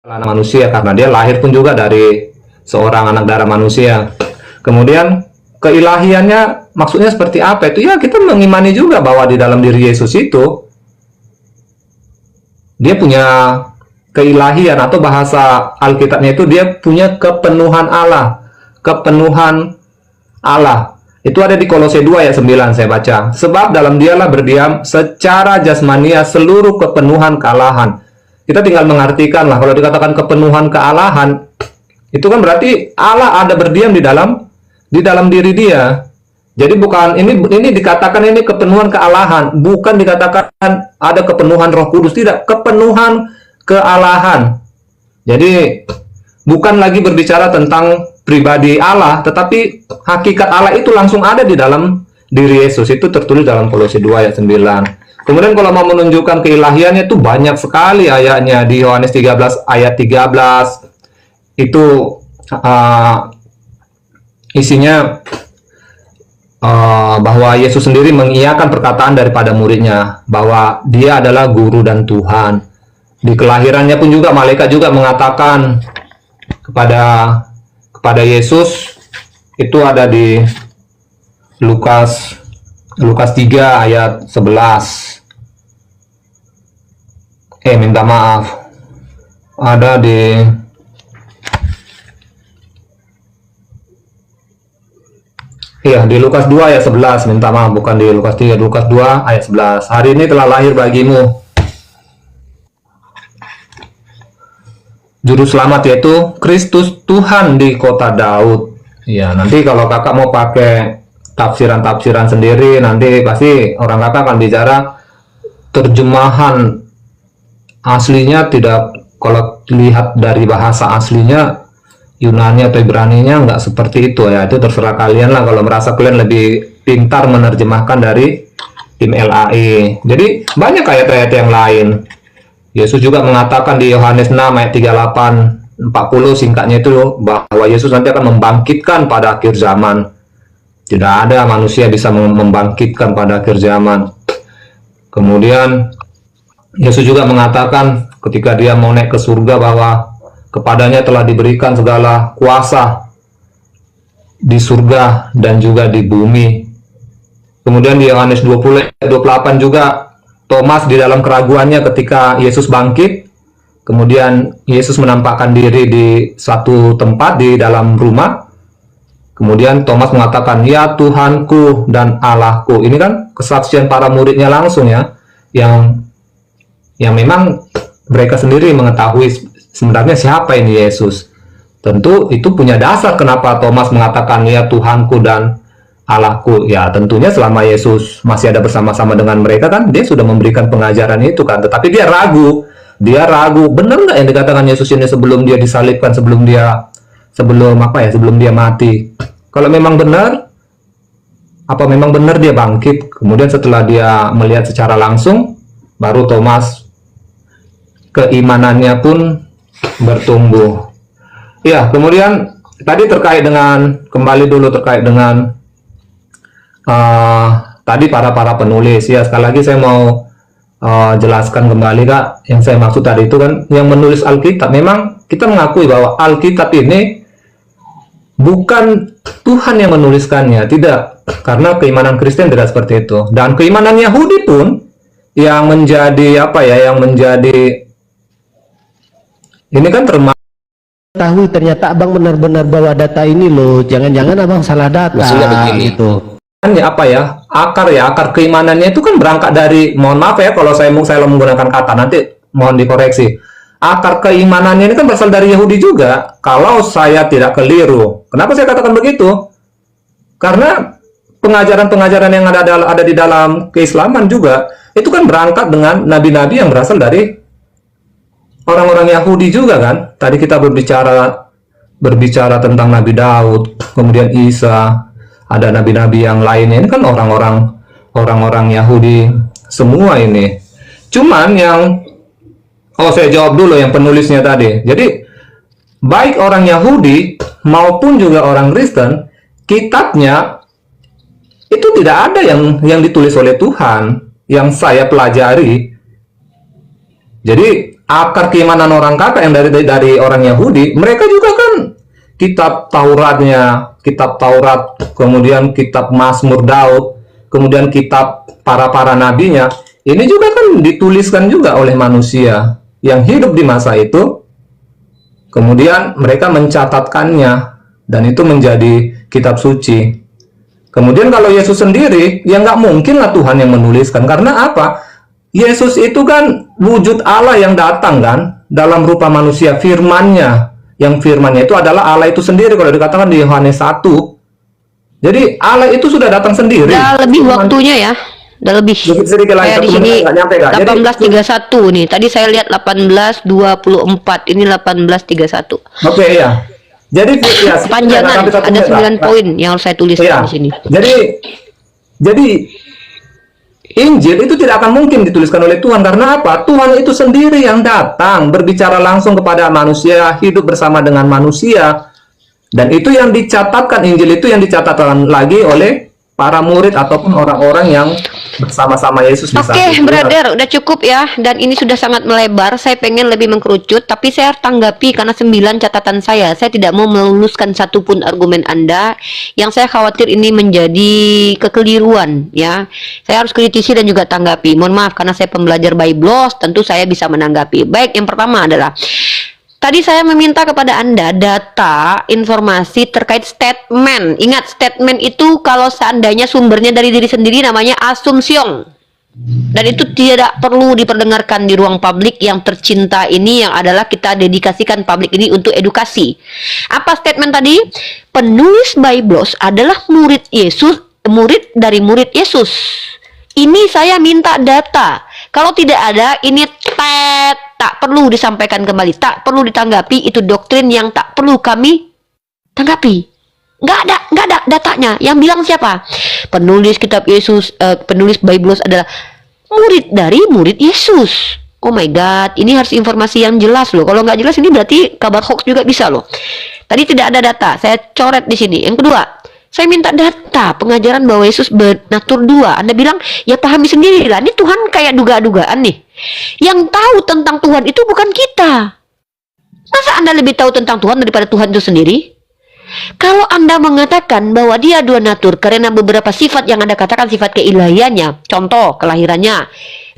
anak manusia karena dia lahir pun juga dari seorang anak darah manusia. Kemudian keilahiannya maksudnya seperti apa itu? Ya kita mengimani juga bahwa di dalam diri Yesus itu dia punya keilahian, atau bahasa Alkitabnya itu dia punya kepenuhan Allah. Kepenuhan Allah. Itu ada di Kolose 2 ayat 9 saya baca. Sebab dalam dialah berdiam secara jasmania seluruh kepenuhan kealahan. Kita tinggal mengartikan lah, kalau dikatakan kepenuhan kealahan, itu kan berarti Allah ada berdiam di dalam diri dia. Jadi bukan ini dikatakan ini kepenuhan kealahan, bukan dikatakan ada kepenuhan Roh Kudus, tidak, kepenuhan kealahan. Jadi bukan lagi berbicara tentang pribadi Allah, tetapi hakikat Allah itu langsung ada di dalam diri Yesus. Itu tertulis dalam Kolose 2 ayat 9. Kemudian kalau mau menunjukkan keilahiannya itu banyak sekali ayatnya. Di Yohanes 13 ayat 13 itu isinya bahwa Yesus sendiri mengiyakan perkataan daripada muridnya bahwa dia adalah guru dan Tuhan. Di kelahirannya pun juga malaikat juga mengatakan kepada Yesus, itu ada di Lukas 3 ayat 11. Minta maaf, ada di Lukas 2 ayat 11. Minta maaf, bukan di Lukas 3, Lukas 2 ayat 11. Hari ini telah lahir bagimu juru selamat, yaitu Kristus Tuhan di kota Daud. Ya, nanti kalau kakak mau pakai tafsiran-tafsiran sendiri, nanti pasti orang kakak akan bicara terjemahan aslinya. Tidak, kalau lihat dari bahasa aslinya Yunani atau Ibraninya nggak seperti itu ya. Itu terserah kalian lah, kalau merasa kalian lebih pintar menerjemahkan dari tim LAI. Jadi banyak ayat-ayat yang lain. Yesus juga mengatakan di Yohanes 6 ayat 38-40 singkatnya itu bahwa Yesus nanti akan membangkitkan pada akhir zaman. Tidak ada manusia bisa membangkitkan pada akhir zaman. Kemudian Yesus juga mengatakan ketika dia mau naik ke surga bahwa kepadanya telah diberikan segala kuasa di surga dan juga di bumi. Kemudian di Yohanes 20 ayat 28 juga Thomas di dalam keraguannya ketika Yesus bangkit, kemudian Yesus menampakkan diri di satu tempat di dalam rumah. Kemudian Thomas mengatakan, "Ya Tuhanku dan Allahku." Ini kan kesaksian para muridnya langsung ya, yang memang mereka sendiri mengetahui sebenarnya siapa ini Yesus. Tentu itu punya dasar kenapa Thomas mengatakan, "Ya Tuhanku dan Allahku." Ya tentunya selama Yesus masih ada bersama-sama dengan mereka kan, dia sudah memberikan pengajaran itu kan. Tetapi dia ragu, benar nggak yang dikatakan Yesus ini sebelum dia disalibkan, sebelum dia mati. Kalau memang benar, apa memang benar dia bangkit? Kemudian setelah dia melihat secara langsung, baru Thomas keimanannya pun bertumbuh. Ya, kemudian tadi terkait dengan tadi para penulis ya. Sekali lagi saya mau jelaskan kembali Kak, yang saya maksud tadi itu kan yang menulis Alkitab. Memang kita mengakui bahwa Alkitab ini bukan Tuhan yang menuliskannya, tidak, karena keimanan Kristen tidak seperti itu. Dan keimanan Yahudi pun yang menjadi ini kan termasuk tahu ternyata abang benar-benar bawa data ini loh, jangan-jangan abang salah data gitu. Akar keimanannya itu kan berangkat dari, mohon maaf ya kalau saya menggunakan kata, nanti mohon dikoreksi. Akar keimanannya ini kan berasal dari Yahudi juga, kalau saya tidak keliru. Kenapa saya katakan begitu? Karena pengajaran-pengajaran yang ada di dalam keislaman juga itu kan berangkat dengan nabi-nabi yang berasal dari orang-orang Yahudi juga kan. Tadi kita berbicara tentang Nabi Daud, kemudian Isa, ada nabi-nabi yang lainnya. Ini kan orang-orang Yahudi semua ini. Cuman saya jawab dulu yang penulisnya tadi. Jadi baik orang Yahudi maupun juga orang Kristen, kitabnya itu tidak ada yang ditulis oleh Tuhan yang saya pelajari. Jadi akar keimanan orang kafir yang dari orang Yahudi, mereka juga kan kitab Tauratnya, kitab Taurat, kemudian kitab Mazmur Daud, kemudian kitab para nabinya, ini juga kan dituliskan juga oleh manusia yang hidup di masa itu. Kemudian mereka mencatatkannya dan itu menjadi kitab suci. Kemudian kalau Yesus sendiri, ya nggak mungkin lah Tuhan yang menuliskan. Karena apa? Yesus itu kan wujud Allah yang datang kan dalam rupa manusia, firman-Nya. Yang firman-Nya itu adalah Allah itu sendiri kalau dikatakan di Yohanes 1. Jadi Allah itu sudah datang sendiri. Udah lebih waktunya ya. Udah lebih. Sedikit lagi, Kayak di sini 18:31 nih. Tadi saya lihat 18:24. Ini 18:31. Oke, ya. Jadi ya, Kepanjangan ada 9 poin yang harus saya tuliskan ya. di sini. Jadi Injil itu tidak akan mungkin dituliskan oleh Tuhan. Karena apa? Tuhan itu sendiri yang datang berbicara langsung kepada manusia, hidup bersama dengan manusia. Dan itu yang dicatatkan, Injil itu yang dicatatkan lagi oleh para murid ataupun orang-orang yang bersama-sama Yesus di saat Oke, itu. brother, udah cukup ya. Dan ini sudah sangat melebar. Saya pengen lebih mengkerucut, tapi saya harus tanggapi karena 9 catatan saya. Saya tidak mau meluluskan satupun argumen Anda. Yang saya khawatir ini menjadi kekeliruan ya. Saya harus kritisi dan juga tanggapi. Mohon maaf karena saya pembelajar Biblos, tentu saya bisa menanggapi. Baik, yang pertama adalah tadi saya meminta kepada Anda data, informasi terkait statement. Ingat, statement itu kalau seandainya sumbernya dari diri sendiri namanya asumsiong. Dan itu tidak perlu diperdengarkan di ruang publik yang tercinta ini, yang adalah kita dedikasikan publik ini untuk edukasi. Apa statement tadi? Penulis Biblos adalah murid Yesus, murid dari murid Yesus. Ini saya minta data. Kalau tidak ada, ini tak perlu disampaikan kembali, tak perlu ditanggapi. Itu doktrin yang tak perlu kami tanggapi. Nggak ada datanya. Yang bilang siapa? Penulis kitab Yesus, penulis Biblos adalah murid dari murid Yesus. Oh my God, ini harus informasi yang jelas loh. Kalau nggak jelas ini berarti kabar hoax juga bisa loh. Tadi tidak ada data, saya coret di sini. Yang kedua, saya minta data pengajaran bahwa Yesus bernatur 2. Anda bilang, ya pahami sendiri lah. Ini Tuhan kayak duga-dugaan nih. Yang tahu tentang Tuhan itu bukan kita. Masa Anda lebih tahu tentang Tuhan daripada Tuhan itu sendiri? Kalau Anda mengatakan bahwa dia 2 natur karena beberapa sifat yang Anda katakan sifat keilahiannya, contoh kelahirannya,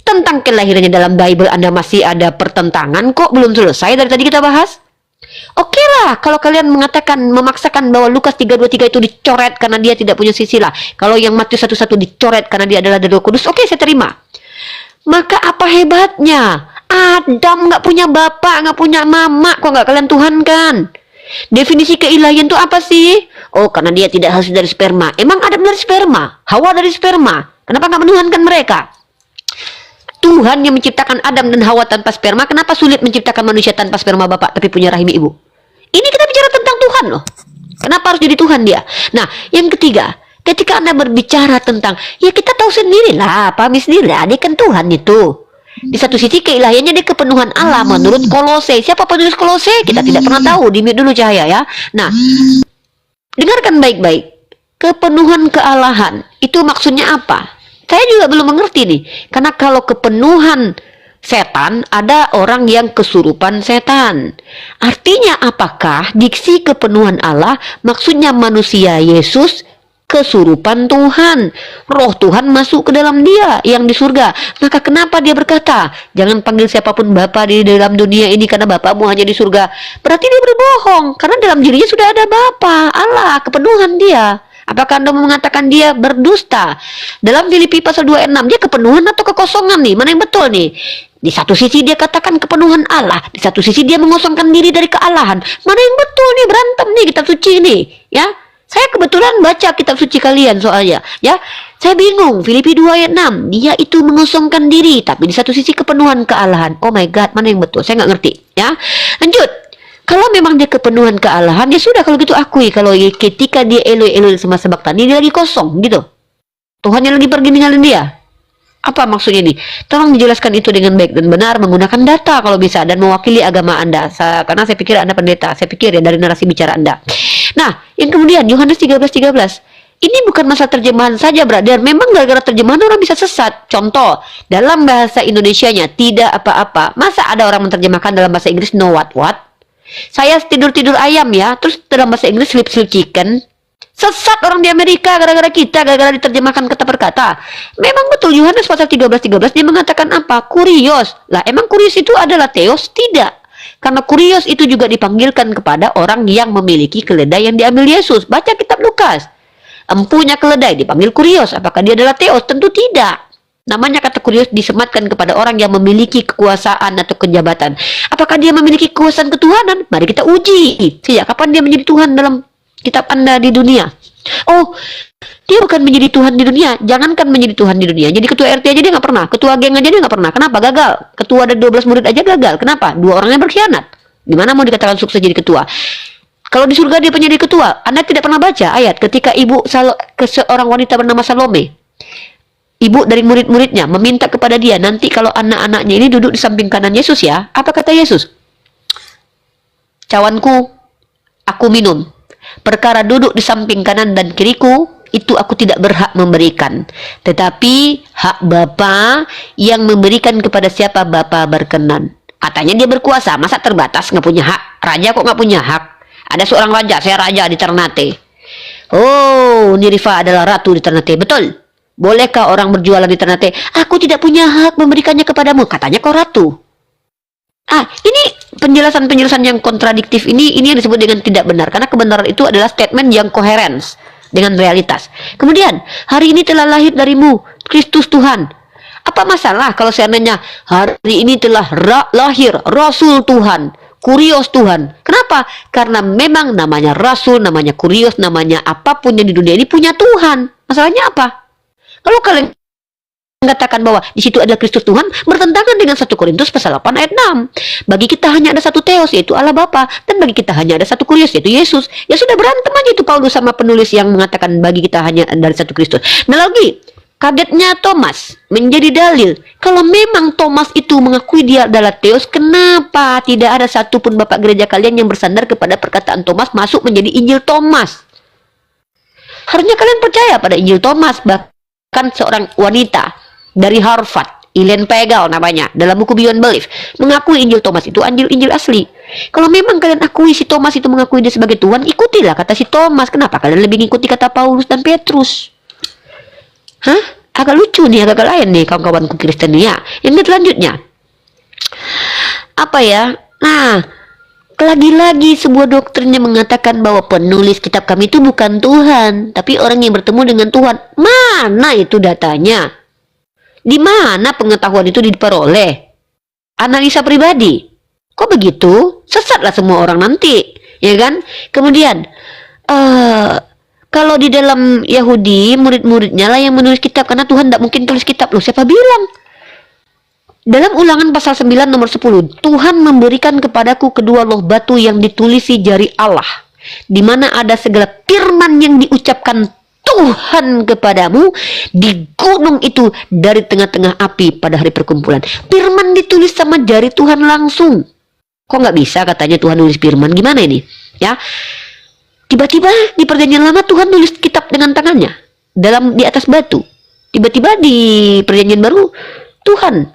tentang kelahirannya dalam Bible Anda masih ada pertentangan kok, belum selesai dari tadi kita bahas. Oke lah, kalau kalian mengatakan, memaksakan bahwa Lukas 3:23 itu dicoret karena dia tidak punya sisilah. Kalau yang Matius 1:1 dicoret karena dia adalah dari Roh Kudus, oke, saya terima. Maka apa hebatnya? Adam nggak punya bapak, nggak punya mama, kok nggak kalian tuhankan? Definisi keilahian itu apa sih? Oh, karena dia tidak hasil dari sperma. Emang Adam dari sperma? Hawa dari sperma? Kenapa nggak menuhankan mereka? Tuhan yang menciptakan Adam dan Hawa tanpa sperma, kenapa sulit menciptakan manusia tanpa sperma bapak tapi punya rahim ibu? Ini kita bicara tentang Tuhan loh. Kenapa harus jadi Tuhan dia? Nah, yang ketiga, ketika Anda berbicara tentang, ya kita tahu sendirilah, pahami sendirilah, dia kan Tuhan itu. Di satu sisi keilahiannya dia kepenuhan Allah menurut Kolose. Siapa penulis Kolose? Kita tidak pernah tahu. Di-mute dulu cahaya ya. Nah, dengarkan baik-baik. Kepenuhan kealahan itu maksudnya apa? Saya juga belum mengerti nih. Karena kalau kepenuhan setan, ada orang yang kesurupan setan. Artinya apakah diksi kepenuhan Allah maksudnya manusia Yesus kesurupan Tuhan, roh Tuhan masuk ke dalam dia yang di surga. Maka kenapa dia berkata, jangan panggil siapapun Bapa di dalam dunia ini karena Bapamu hanya di surga? Berarti dia berbohong, karena dalam dirinya sudah ada Bapa, Allah, kepenuhan dia. Apakah Anda mengatakan dia berdusta? Dalam Filipi pasal 2 ayat 6, dia kepenuhan atau kekosongan nih? Mana yang betul nih? Di satu sisi dia katakan kepenuhan Allah, di satu sisi dia mengosongkan diri dari kealahan. Mana yang betul nih? Berantem nih kitab suci ini, ya. Saya kebetulan baca kitab suci kalian soalnya, ya. Saya bingung, Filipi 2 ayat 6, dia itu mengosongkan diri, tapi di satu sisi kepenuhan kealahan. Oh my God, mana yang betul? Saya nggak ngerti, ya. Lanjut. Kalau memang dia kepenuhan kealahan, ya sudah kalau gitu akui. Kalau ketika dia Eloi sama Sabaktani, dia lagi kosong, gitu. Tuhan yang lagi pergi ninggalin dia. Apa maksudnya ini? Tolong dijelaskan itu dengan baik dan benar, menggunakan data kalau bisa, dan mewakili agama Anda. Karena saya pikir Anda pendeta, saya pikir ya dari narasi bicara Anda. Nah, yang kemudian Yohanes 13:13, Ini bukan masalah terjemahan saja, brother. Memang gara-gara terjemahan orang bisa sesat. Contoh, dalam bahasa Indonesianya tidak apa-apa. Masa ada orang menerjemahkan dalam bahasa Inggris no what? Saya tidur-tidur ayam ya, terus dalam bahasa Inggris sleep chicken. Sesat orang di Amerika gara-gara kita, gara-gara diterjemahkan kata per kata. Memang betul Yohanes pasal 13 dia mengatakan apa? Kurios. Lah emang kurios itu adalah theos? Tidak. Karena kurios itu juga dipanggilkan kepada orang yang memiliki keledai yang diambil Yesus. Baca kitab Lukas. Empunya keledai dipanggil kurios. Apakah dia adalah theos? Tentu tidak. Namanya kata kurios disematkan kepada orang yang memiliki kekuasaan atau kejabatan. Apakah dia memiliki kekuasaan ketuhanan? Mari kita uji. Sejak kapan dia menjadi Tuhan dalam kitab Anda di dunia? Oh, dia bukan menjadi Tuhan di dunia. Jangankan menjadi Tuhan di dunia, jadi ketua RT aja dia nggak pernah, ketua geng aja dia nggak pernah. Kenapa? Gagal. Ketua ada 12 murid aja gagal. Kenapa? 2 orangnya berkhianat. Gimana mau dikatakan sukses jadi ketua? Kalau di surga dia menjadi ketua. Anda tidak pernah baca ayat ketika seorang wanita bernama Salome, ibu dari murid-muridnya, meminta kepada dia, nanti kalau anak-anaknya ini duduk di samping kanan Yesus ya. Apa kata Yesus? Cawanku, aku minum. Perkara duduk di samping kanan dan kiriku, itu aku tidak berhak memberikan. Tetapi hak Bapa yang memberikan kepada siapa Bapa berkenan. Katanya dia berkuasa, masa terbatas nggak punya hak? Raja kok nggak punya hak? Ada seorang raja, saya raja di Ternate. Oh, Nirifa adalah ratu di Ternate, betul. Bolehkah orang berjualan di Ternate? Aku tidak punya hak memberikannya kepadamu. Katanya kau ratu. Ini penjelasan-penjelasan yang kontradiktif ini yang disebut dengan tidak benar. Karena kebenaran itu adalah statement yang koheren dengan realitas. Kemudian, hari ini telah lahir darimu Kristus Tuhan. Apa masalah kalau seandainya hari ini telah lahir Rasul Tuhan, Kurios Tuhan? Kenapa? Karena memang namanya Rasul, namanya Kurios, namanya apapun yang di dunia ini punya Tuhan. Masalahnya apa? Kalau kalian mengatakan bahwa di situ ada Kristus Tuhan, bertentangan dengan 1 Korintus pasal 8 ayat 6. Bagi kita hanya ada satu Theos, yaitu Allah Bapa, dan bagi kita hanya ada satu Kurios, yaitu Yesus. Ya sudah, berantem aja itu Paulus sama penulis yang mengatakan bagi kita hanya dari satu Kristus. Nah lagi, kagetnya Thomas menjadi dalil. Kalau memang Thomas itu mengakui dia adalah Theos, kenapa tidak ada satupun bapak gereja kalian yang bersandar kepada perkataan Thomas masuk menjadi Injil Thomas? Harusnya kalian percaya pada Injil Thomas. Bahkan seorang wanita dari Harvard, Elaine Pagel namanya, dalam buku Beyond Belief, mengakui Injil Thomas itu Injil asli. Kalau memang kalian akui si Thomas itu mengakui dia sebagai Tuhan, ikutilah kata si Thomas. Kenapa kalian lebih ngikuti kata Paulus dan Petrus? Agak lucu nih, agak lain nih kawan-kawanku Kristen ya. Yang selanjutnya, apa ya? Nah, lagi-lagi sebuah doktrinnya mengatakan bahwa penulis kitab kami itu bukan Tuhan, tapi orang yang bertemu dengan Tuhan. Mana itu datanya? Di mana pengetahuan itu diperoleh? Analisa pribadi. Kok begitu? Sesatlah semua orang nanti, ya kan? Kemudian, kalau di dalam Yahudi, murid-muridnya lah yang menulis kitab, karena Tuhan tidak mungkin tulis kitab. Loh, siapa bilang? Dalam Ulangan pasal 9 nomor 10, Tuhan memberikan kepadaku kedua loh batu yang ditulisi jari Allah, di mana ada segala firman yang diucapkan Tuhan kepadamu di gunung itu dari tengah-tengah api pada hari perkumpulan. Firman ditulis sama jari Tuhan langsung. Kok nggak bisa katanya Tuhan nulis firman? Gimana ini? Ya, tiba-tiba di Perjanjian Lama Tuhan nulis kitab dengan tangannya di atas batu. Tiba-tiba di Perjanjian Baru Tuhan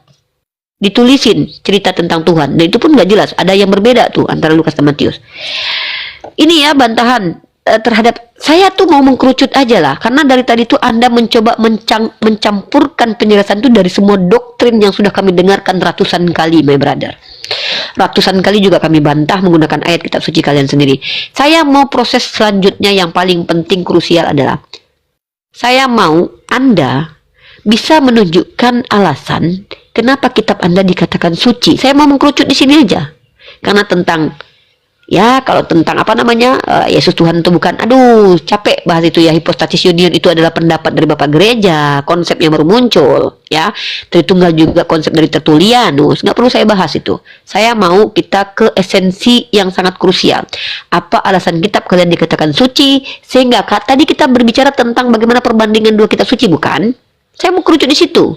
ditulisin cerita tentang Tuhan. Dan itu pun nggak jelas. Ada yang berbeda tuh antara Lukas dan Matius. Ini ya bantahan terhadap saya tuh mau mengkerucut aja lah, karena dari tadi tuh Anda mencoba mencampurkan penjelasan itu dari semua doktrin yang sudah kami dengarkan ratusan kali, my brother. Ratusan kali juga kami bantah menggunakan ayat kitab suci kalian sendiri. Saya mau proses selanjutnya yang paling penting krusial adalah saya mau Anda bisa menunjukkan alasan kenapa kitab Anda dikatakan suci. Saya mau mengkerucut di sini aja. Karena kalau tentang apa namanya Yesus Tuhan itu bukan, aduh capek bahas itu ya. Hypostasis union itu adalah pendapat dari Bapak Gereja, konsep yang baru muncul ya. Tritunggal juga konsep dari Tertullianus, nggak perlu saya bahas itu. Saya mau kita ke esensi yang sangat krusial. Apa alasan kitab kalian dikatakan suci? Sehingga tadi kita berbicara tentang bagaimana perbandingan dua kitab suci, bukan? Saya mau kerucut di situ.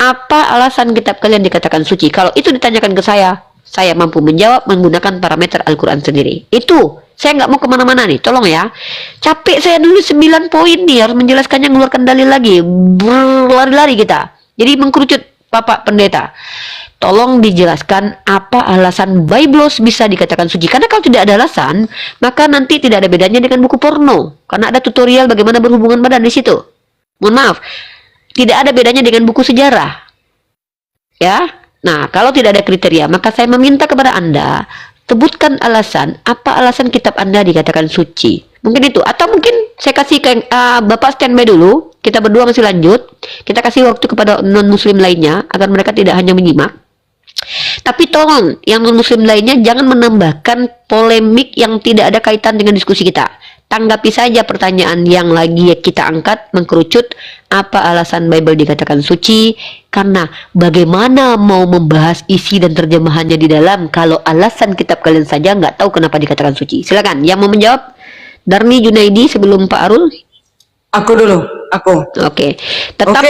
Apa alasan kitab kalian dikatakan suci? Kalau itu ditanyakan ke saya saya mampu menjawab menggunakan parameter Al-Quran sendiri. Itu, saya nggak mau kemana-mana nih, tolong ya. Capek saya dulu 9 poin nih, harus menjelaskannya, ngeluarkan dalil lagi. Berlari-lari kita. Jadi mengkerucut Bapak Pendeta. Tolong dijelaskan apa alasan Biblos bisa dikatakan suci. Karena kalau tidak ada alasan, maka nanti tidak ada bedanya dengan buku porno. Karena ada tutorial bagaimana berhubungan badan di situ. Mohon maaf, tidak ada bedanya dengan buku sejarah. Ya, nah kalau tidak ada kriteria, maka saya meminta kepada Anda, sebutkan alasan, apa alasan kitab Anda dikatakan suci. Mungkin itu, atau mungkin saya kasih ke Bapak standby dulu, kita berdua masih lanjut, kita kasih waktu kepada non-muslim lainnya, agar mereka tidak hanya menyimak. Tapi tolong, yang non-muslim lainnya jangan menambahkan polemik yang tidak ada kaitan dengan diskusi kita. Tanggapi saja pertanyaan yang lagi kita angkat, mengkerucut, apa alasan Bible dikatakan suci, karena bagaimana mau membahas isi dan terjemahannya di dalam, kalau alasan kitab kalian saja nggak tahu kenapa dikatakan suci. Silakan, yang mau menjawab, Darmi Junaidi sebelum Pak Arul. Aku dulu, aku. Oke, tetap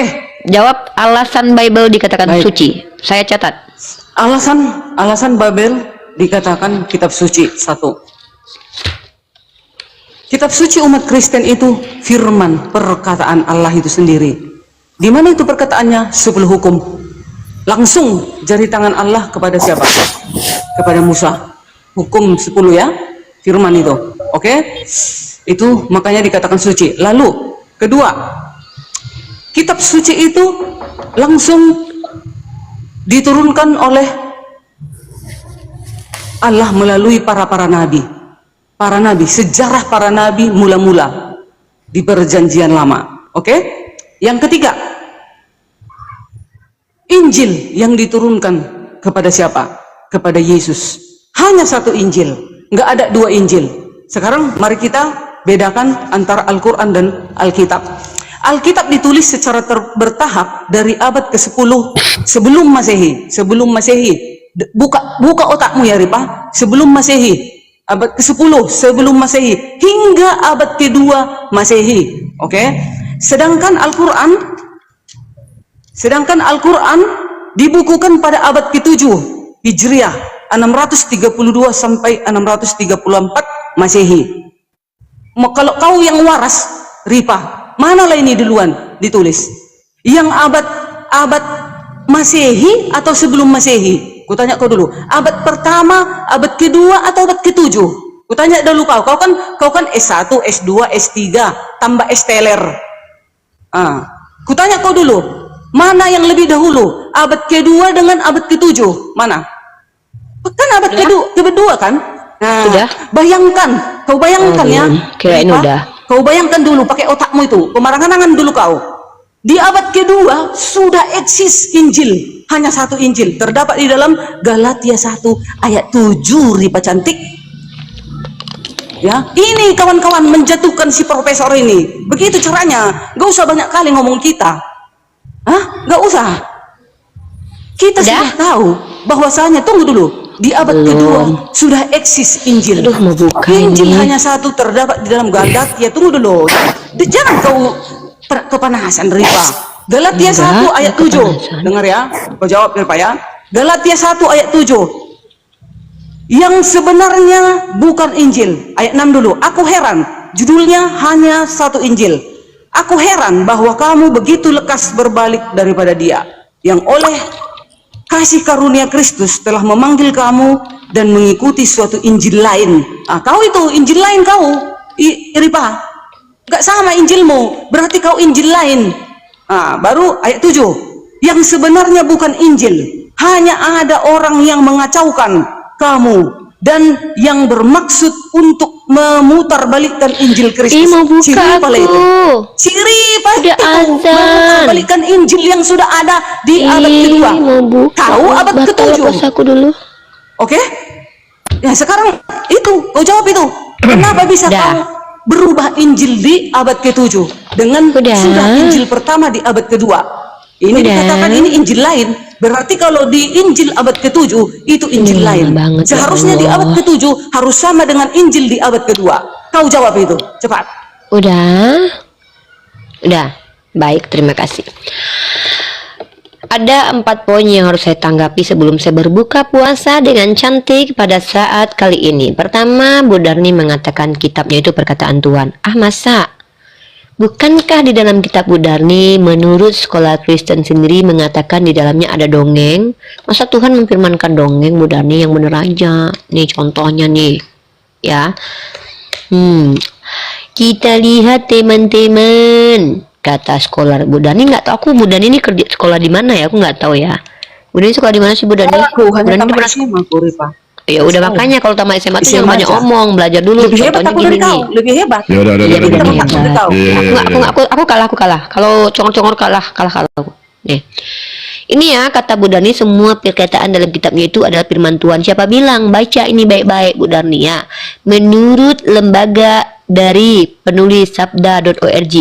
jawab alasan Bible dikatakan suci. Saya catat. Alasan Babel dikatakan kitab suci. 1. Kitab suci umat Kristen itu firman perkataan Allah itu sendiri. Di mana itu perkataannya? 10 hukum. Langsung jari tangan Allah kepada siapa? Kepada Musa. Hukum 10 ya, firman itu. Oke? Itu makanya dikatakan suci. Lalu kedua, kitab suci itu langsung diturunkan oleh Allah melalui para nabi. Para nabi, sejarah para nabi mula-mula di perjanjian lama. Oke? Yang ketiga, Injil yang diturunkan kepada siapa? Kepada Yesus. Hanya 1 Injil, nggak ada 2 Injil. Sekarang mari kita bedakan antara Al-Quran dan Alkitab. Alkitab ditulis secara bertahap dari abad ke-10 sebelum Masehi. Sebelum Masehi. Buka otakmu ya Ripa. Sebelum Masehi. Abad ke-10 sebelum Masehi hingga abad ke-2 Masehi. Oke? Sedangkan Al-Quran dibukukan pada abad ke-7 Hijriah 632 sampai 634 Masehi. Kalau kau yang waras, Ripa, manalah ini duluan ditulis? Yang abad Masehi atau sebelum Masehi? Kutanya kau dulu. Abad pertama, abad kedua atau abad ke-7? Kutanya dulu kau. Kau kan S1, S2, S3 tambah S teler. Kutanya kau dulu. Mana yang lebih dahulu? Abad kedua dengan abad ke-7? Mana? Kan abad kedua kan? Nah, Sudah? Kau bayangkan ya. Kirain udah. Kau bayangkan dulu pakai otakmu itu, pemarangan dulu kau. Di abad kedua sudah eksis Injil, hanya 1 Injil, terdapat di dalam Galatia 1 ayat 7, Ripa cantik. Ya, ini kawan-kawan menjatuhkan si profesor ini. Begitu caranya. Gak usah banyak kali ngomong kita. Gak usah. Kita sudah tahu bahwasanya, tunggu dulu. Di abad kedua sudah eksis Injil. Aduh, mau buka Injil ini. hanya 1 terdapat di dalam Galatia. Tunggu dulu. Jangan kau kepanasan Ripa. Galatia 1 ayat 7. Dengar ya. Kau jawab Ripa ya. Galatia 1 ayat 7. Yang sebenarnya bukan Injil. Ayat 6 dulu. Aku heran. Judulnya hanya 1 Injil. Aku heran bahwa kamu begitu lekas berbalik daripada Dia yang oleh kasih karunia Kristus telah memanggil kamu dan mengikuti suatu Injil lain. Kau itu Injil lain kau, Ripa. Gak sama Injilmu, berarti kau Injil lain. Baru ayat 7. Yang sebenarnya bukan Injil, hanya ada orang yang mengacaukan kamu dan yang bermaksud untuk memutarbalikkan Injil Kristus. Mau buka aku. Siripa Udah azan. memutarbalikkan Injil yang sudah ada di abad kedua. Tahu abad ke-7. Aku dulu. Oke? Ya sekarang itu, kau jawab itu. Kenapa bisa kau berubah Injil di abad ke-7 dengan sudah Injil pertama di abad kedua? Ini dikatakan ini Injil lain. Berarti kalau di Injil abad ke-7 itu Injil lain. Seharusnya di abad ke-7 harus sama dengan Injil di abad kedua. Kau jawab itu, cepat. Udah. Baik, terima kasih. Ada 4 poin yang harus saya tanggapi sebelum saya berbuka puasa dengan cantik pada saat kali ini. Pertama, Bu Darni mengatakan kitabnya itu perkataan Tuhan. Ah, masa? Bukankah di dalam kitab Bu Darni menurut sekolah Kristen sendiri mengatakan di dalamnya ada dongeng? Masa Tuhan memfirmankan dongeng, Bu Darni? Yang bener aja. Nih contohnya nih. Ya. Kita lihat teman-teman, kata sekolah Bu Darni. Nggak tahu aku Bu Darni ini kerja sekolah di mana ya, aku nggak tau ya. Bu Darni sekolah di mana sih Bu Darni? Aku Bu hanya Darni tamat pernah SMA aku, Rifa. ya udah makanya kalau tamat SMA tuh jangan SMA banyak aja. omong, belajar dulu. Lebih hebat Contohnya aku gini dari kau, nih. lebih hebat. Ya udah Iya Kita benar. hebat dari kau. Aku kalah. Kalau congor-congor kalah aku. Nih. Ini ya kata Bu Darni, semua perkataan dalam kitabnya itu adalah firman Tuhan. Siapa bilang? Baca ini baik-baik Bu Darni ya. Menurut lembaga dari penulis sabda.org.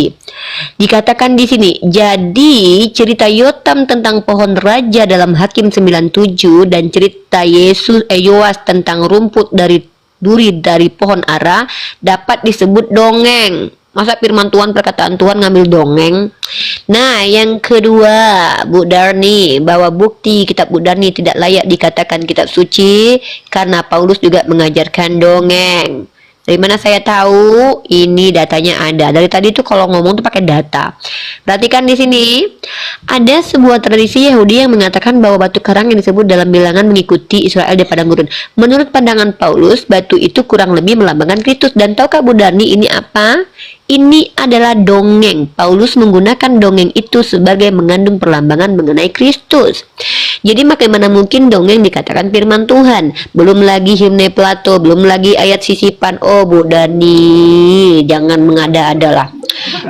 Dikatakan di sini, jadi cerita Yotam tentang pohon raja dalam Hakim 97 dan cerita Yoas tentang rumput dari duri dari pohon ara dapat disebut dongeng. Masa firman Tuhan, perkataan Tuhan ngambil dongeng? Nah, yang kedua, Bu Darni, bahwa bukti kitab Bu Darni tidak layak dikatakan kitab suci karena Paulus juga mengajarkan dongeng. Dari mana saya tahu? Ini datanya ada. Dari tadi tuh kalau ngomong tuh pakai data. Perhatikan di sini. Ada sebuah tradisi Yahudi yang mengatakan bahwa batu karang yang disebut dalam bilangan mengikuti Israel di padang gurun. Menurut pandangan Paulus, batu itu kurang lebih melambangkan Kristus. Dan tahukah Bu Darni ini apa? Ini adalah dongeng. Paulus menggunakan dongeng itu sebagai mengandung perlambangan mengenai Kristus. Jadi bagaimana mungkin dongeng dikatakan firman Tuhan? Belum lagi himne Plato, belum lagi ayat sisipan. Oh Bu Darni, jangan mengada-ada lah.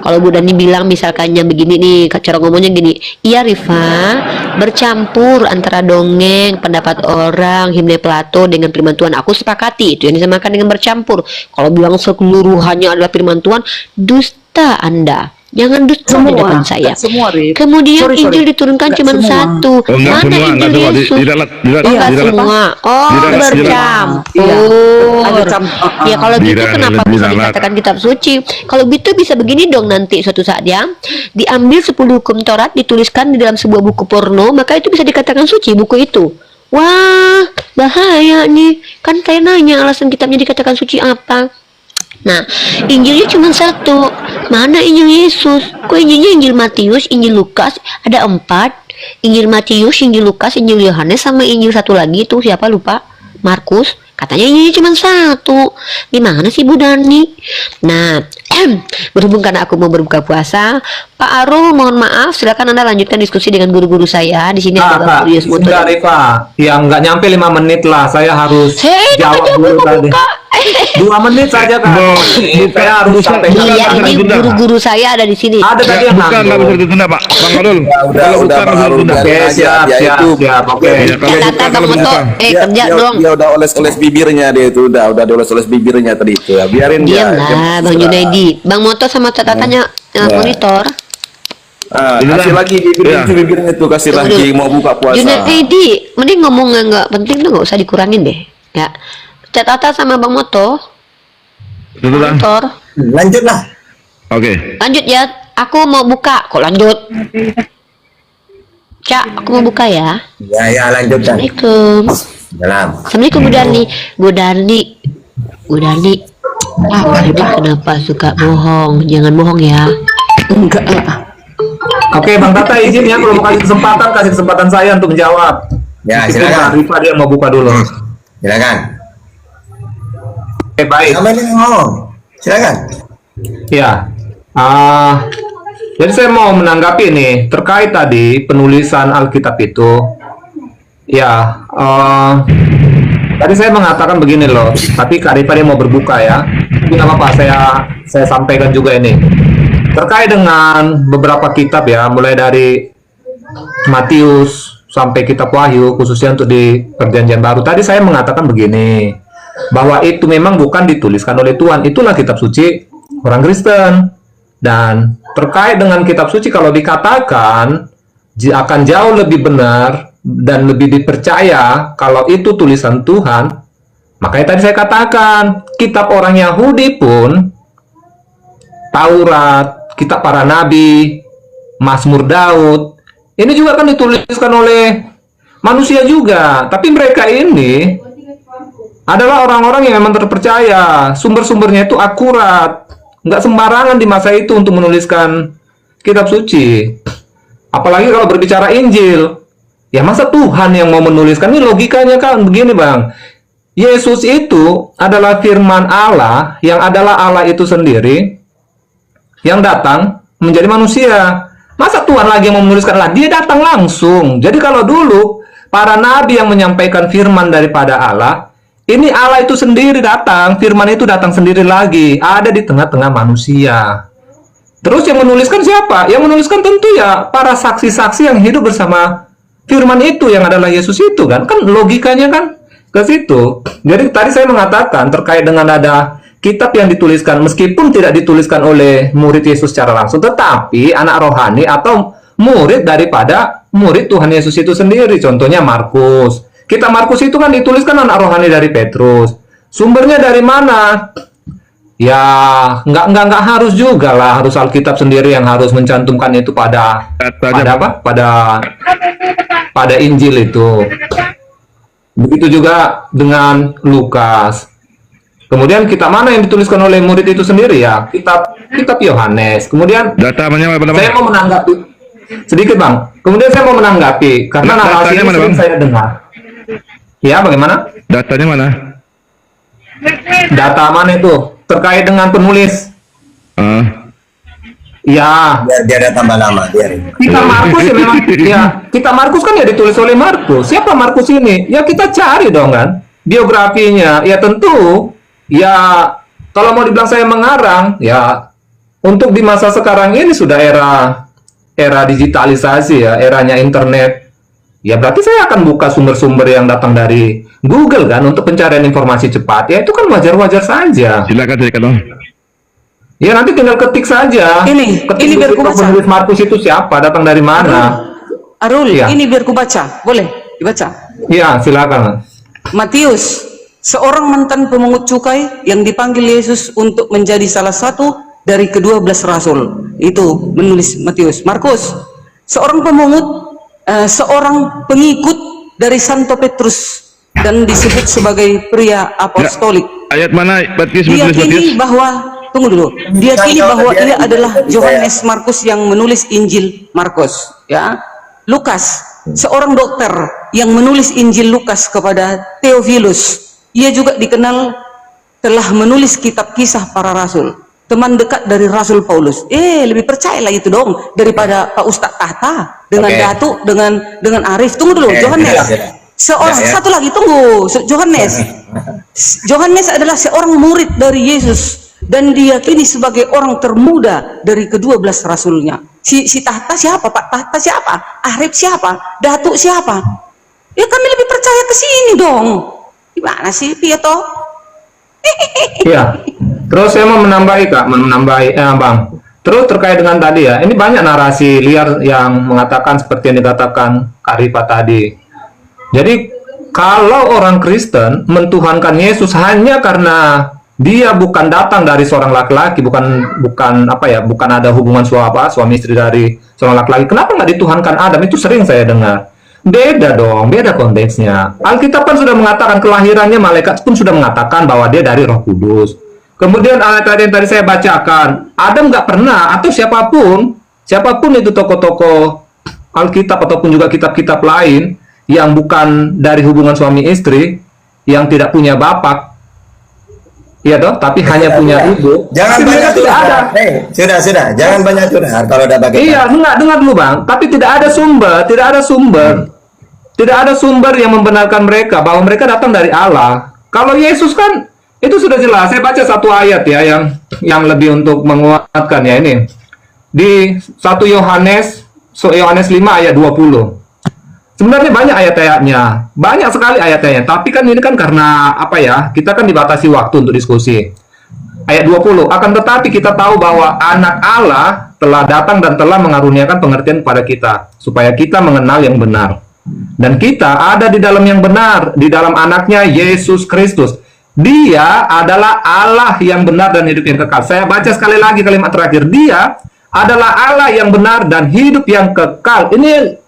Kalau Bu Darni bilang misalkannya begini nih, cara ngomongnya gini, iya Rifa, bercampur antara dongeng, pendapat orang, himne Plato dengan firman Tuhan. Aku sepakati, itu yang disamakan dengan bercampur. Kalau bilang sekeluruhannya adalah firman Tuhan, dusta Anda. Jangan dusta di depan saya. Semua, Rif. Kemudian Sorry. Injil diturunkan Nggak cuma semua. satu. Oh, enggak Mana semua, Injil enggak semua. Yesus? Tidak Semua. Oh, bercampur. Ada Ya kalau gitu Tidak, kenapa lebih bisa ralat. dikatakan kitab suci? Kalau gitu bisa begini dong nanti suatu saat ya. Diambil 10 hukum Taurat dituliskan di dalam sebuah buku porno, maka itu bisa dikatakan suci buku itu. Wah, bahaya nih. Kan saya nanya alasan kitabnya dikatakan suci apa? Nah, Injilnya cuma satu. Mana Injil Yesus? Kok Injilnya Injil Matius, Injil Lukas ada 4. Injil Matius, Injil Lukas, Injil Yohanes, sama Injil satu lagi itu siapa lupa? Markus. Katanya Injilnya cuma satu. Gimana sih Bu Darni? Nah, berhubung karena aku mau berbuka puasa, Pak Arul mohon maaf, silakan Anda lanjutkan diskusi dengan guru-guru saya. Di sini ada Bapak Julius Moto. Sudah Rifa, yang nggak nyampe 5 menit lah, saya harus Hei, jawab aja dulu tadi. buka. 2 menit saja kan? Saya harus sampai. Iya, ini Bentar. guru-guru saya ada di sini. Ada tadi yang Bukan, nggak bisa nganggur. ditunda Pak. Bang Arul. Kalau bukan, nggak bisa ditunda. Oke, siap. Oke. Ya, kalau Kata bukan, Bang kalau Moto, bukan. kerja dong. Dia udah oles-oles bibirnya dia itu udah dioles-oles bibirnya tadi itu ya. Biarin dia. Diamlah, Bang Junaidi. Bang Moto sama catatannya monitor. Ah, Inilah. kasih lagi bibirnya tuh kasih Tunggu lagi dulu. mau buka puasa. Junaidi, mending ngomong nggak penting tuh nggak usah dikurangin deh. Ya, catatan sama Bang Moto, Sudah. monitor. Lanjutlah. Oke. Lanjut ya, aku mau buka. Kok lanjut? Cak, aku mau buka ya. Ya lanjutkan. Assalamualaikum. Dalam. Assalamualaikum Bu Darni. Bu Darni. Kenapa suka bohong? Jangan bohong ya. Enggak lah. Oke, Bang Tata izin ya, kalau mau kasih kesempatan saya untuk menjawab. Ya, Meskipun silakan. Kak Rifa dia mau buka dulu. Silakan. Oke, baik. Sama ini ngomong. Silakan. Ya, jadi saya mau menanggapi nih terkait tadi penulisan Alkitab itu. Ya, tadi saya mengatakan begini loh, tapi Kak Rifa dia mau berbuka ya. Tapi nggak apa-apa, saya sampaikan juga ini terkait dengan beberapa kitab ya, mulai dari Matius sampai kitab Wahyu, khususnya untuk di Perjanjian Baru. Tadi saya mengatakan begini, bahwa itu memang bukan dituliskan oleh Tuhan, itulah kitab suci orang Kristen. Dan terkait dengan kitab suci, kalau dikatakan akan jauh lebih benar dan lebih dipercaya kalau itu tulisan Tuhan. Makanya tadi saya katakan, kitab orang Yahudi pun, Taurat, kitab para nabi, Mazmur Daud, Ini juga kan dituliskan oleh manusia juga, tapi mereka ini adalah orang-orang yang memang terpercaya, sumber-sumbernya itu akurat, nggak sembarangan di masa itu untuk menuliskan kitab suci. Apalagi kalau berbicara Injil, ya masa Tuhan yang mau menuliskan? Ini logikanya kan begini bang, Yesus itu adalah firman Allah, yang adalah Allah itu sendiri, yang datang menjadi manusia. Masa Tuhan lagi yang mau menuliskan lah? Dia datang langsung. Jadi kalau dulu para nabi yang menyampaikan firman daripada Allah, ini Allah itu sendiri datang, firman itu datang sendiri lagi, ada di tengah-tengah manusia. Terus yang menuliskan siapa? Yang menuliskan tentu ya para saksi-saksi yang hidup bersama firman itu, yang adalah Yesus itu kan. Kan logikanya kan ke situ. Jadi tadi saya mengatakan terkait dengan ada kitab yang dituliskan, meskipun tidak dituliskan oleh murid Yesus secara langsung, tetapi anak rohani atau murid daripada murid Tuhan Yesus itu sendiri. Contohnya Markus. Kitab Markus itu kan dituliskan anak rohani dari Petrus. Sumbernya dari mana? Ya nggak harus juga lah, harus Alkitab sendiri yang harus mencantumkan itu pada apa? Pada Injil itu. Begitu juga dengan Lukas. Kemudian kitab mana yang dituliskan oleh murid itu sendiri ya? Kitab Yohanes. Kemudian Datanya apa saya mau menanggapi sedikit bang. Kemudian saya mau menanggapi karena narasi ini sering saya dengar. Ya bagaimana? Datanya mana? Data mana itu terkait dengan penulis? Ya. Biar dia ada tambah lama, biarin. Kitab Markus ya memang. Ya, kitab Markus kan ya ditulis oleh Markus. Siapa Markus ini? Ya kita cari dong kan biografinya. Ya tentu. Ya kalau mau dibilang saya mengarang, ya untuk di masa sekarang ini sudah era digitalisasi ya, eranya internet. Ya berarti saya akan buka sumber-sumber yang datang dari Google kan untuk pencarian informasi cepat. Ya itu kan wajar-wajar saja. Silakan dong. Ya nanti tinggal ketik saja. Ini biar ku baca. Penulis Markus itu siapa, datang dari mana? Arul, Ya. ini biar ku baca. Boleh dibaca? Iya, silakan. Matius, seorang mantan pemungut cukai yang dipanggil Yesus untuk menjadi salah satu dari ke-12 rasul. Itu menulis Matius. Markus, seorang pemungut, seorang pengikut dari Santo Petrus dan disebut sebagai pria apostolik. Ayat mana Matius menulis Matius? Diyakini bahwa tunggu dulu. Diyakini bahwa ia adalah Yohanes Markus yang menulis Injil Markus, ya. Lukas, seorang dokter yang menulis Injil Lukas kepada Theophilus. Ia juga dikenal telah menulis kitab kisah para rasul, teman dekat dari Rasul Paulus. Lebih percayalah itu dong daripada Pak Ustadz Tahta dengan Datuk dengan Arif. Tunggu dulu, Yohanes. Seorang satu lagi, tunggu. Yohanes adalah seorang murid dari Yesus dan diyakini sebagai orang termuda dari ke-12 rasulnya. Si Tahta siapa? Pak Tahta siapa? Arif siapa? Datuk siapa? Ya kami lebih percaya ke sini dong. Gimana sih, Pietro? Iya. Terus saya mau menambahi Kak, Bang. Terus terkait dengan tadi ya, ini banyak narasi liar yang mengatakan seperti yang dikatakan Kak Rifa tadi. Jadi kalau orang Kristen mentuhankan Yesus hanya karena dia bukan datang dari seorang laki-laki, bukan ada hubungan suami istri dari seorang laki-laki, kenapa nggak dituhankan Adam? Itu sering saya dengar. Beda dong, beda konteksnya. Alkitab kan sudah mengatakan kelahirannya, malaikat pun sudah mengatakan bahwa dia dari Roh Kudus. Kemudian ayat yang tadi saya bacakan, Adam nggak pernah, atau siapapun itu tokoh-tokoh Alkitab ataupun juga kitab-kitab lain yang bukan dari hubungan suami istri, yang tidak punya bapak, iya dong, tapi hanya punya ibu. Jangan banyak curhat. Sudah, jangan banyak curhat kalau udah pakai. Iya, dengar dulu Bang. Tapi tidak ada sumber yang membenarkan mereka bahwa mereka datang dari Allah. Kalau Yesus kan itu sudah jelas. Saya baca satu ayat ya yang lebih untuk menguatkan ya ini. Di 1 Yohanes 5 ayat 20. Sebenarnya banyak ayat-ayatnya, banyak sekali ayat-ayatnya. Tapi kan ini kan karena apa ya? Kita kan dibatasi waktu untuk diskusi. Ayat 20, akan tetapi kita tahu bahwa anak Allah telah datang dan telah mengaruniakan pengertian kepada kita, supaya kita mengenal yang benar. Dan kita ada di dalam yang benar, di dalam anaknya Yesus Kristus. Dia adalah Allah yang benar dan hidup yang kekal. Saya baca sekali lagi kalimat terakhir. Dia adalah Allah yang benar dan hidup yang kekal. Ini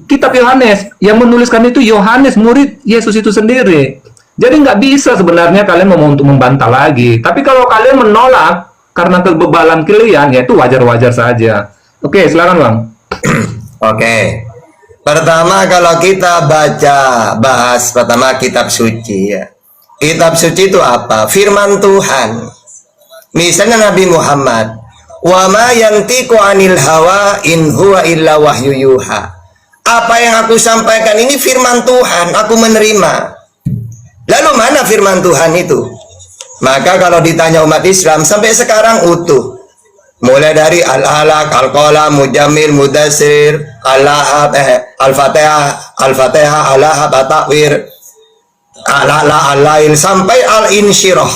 kitab Yohanes. Yang menuliskan itu Yohanes, murid Yesus itu sendiri. Jadi nggak bisa sebenarnya kalian mau untuk membantah lagi. Tapi kalau kalian menolak karena kebebalan kalian, ya itu wajar-wajar saja. Oke, silakan Bang. Oke. Pertama kalau kita bahas pertama kitab suci ya. Kitab suci itu apa? Firman Tuhan. Misalnya Nabi Muhammad, "Wa ma yantiqu 'anil hawa in huwa illa wahyu yuha." Apa yang aku sampaikan ini firman Tuhan, aku menerima. Lalu mana firman Tuhan itu? Maka kalau ditanya umat Islam sampai sekarang utuh. Mulai dari Al-Alaq, Al-Qalam, Mujammil, Mudassir, Al-Lahab, Al-Fatihah, Al-Fatihah, Al-Lahab, At-Takwir, Al-A'la, Al-Lail, sampai Al-Insyirah,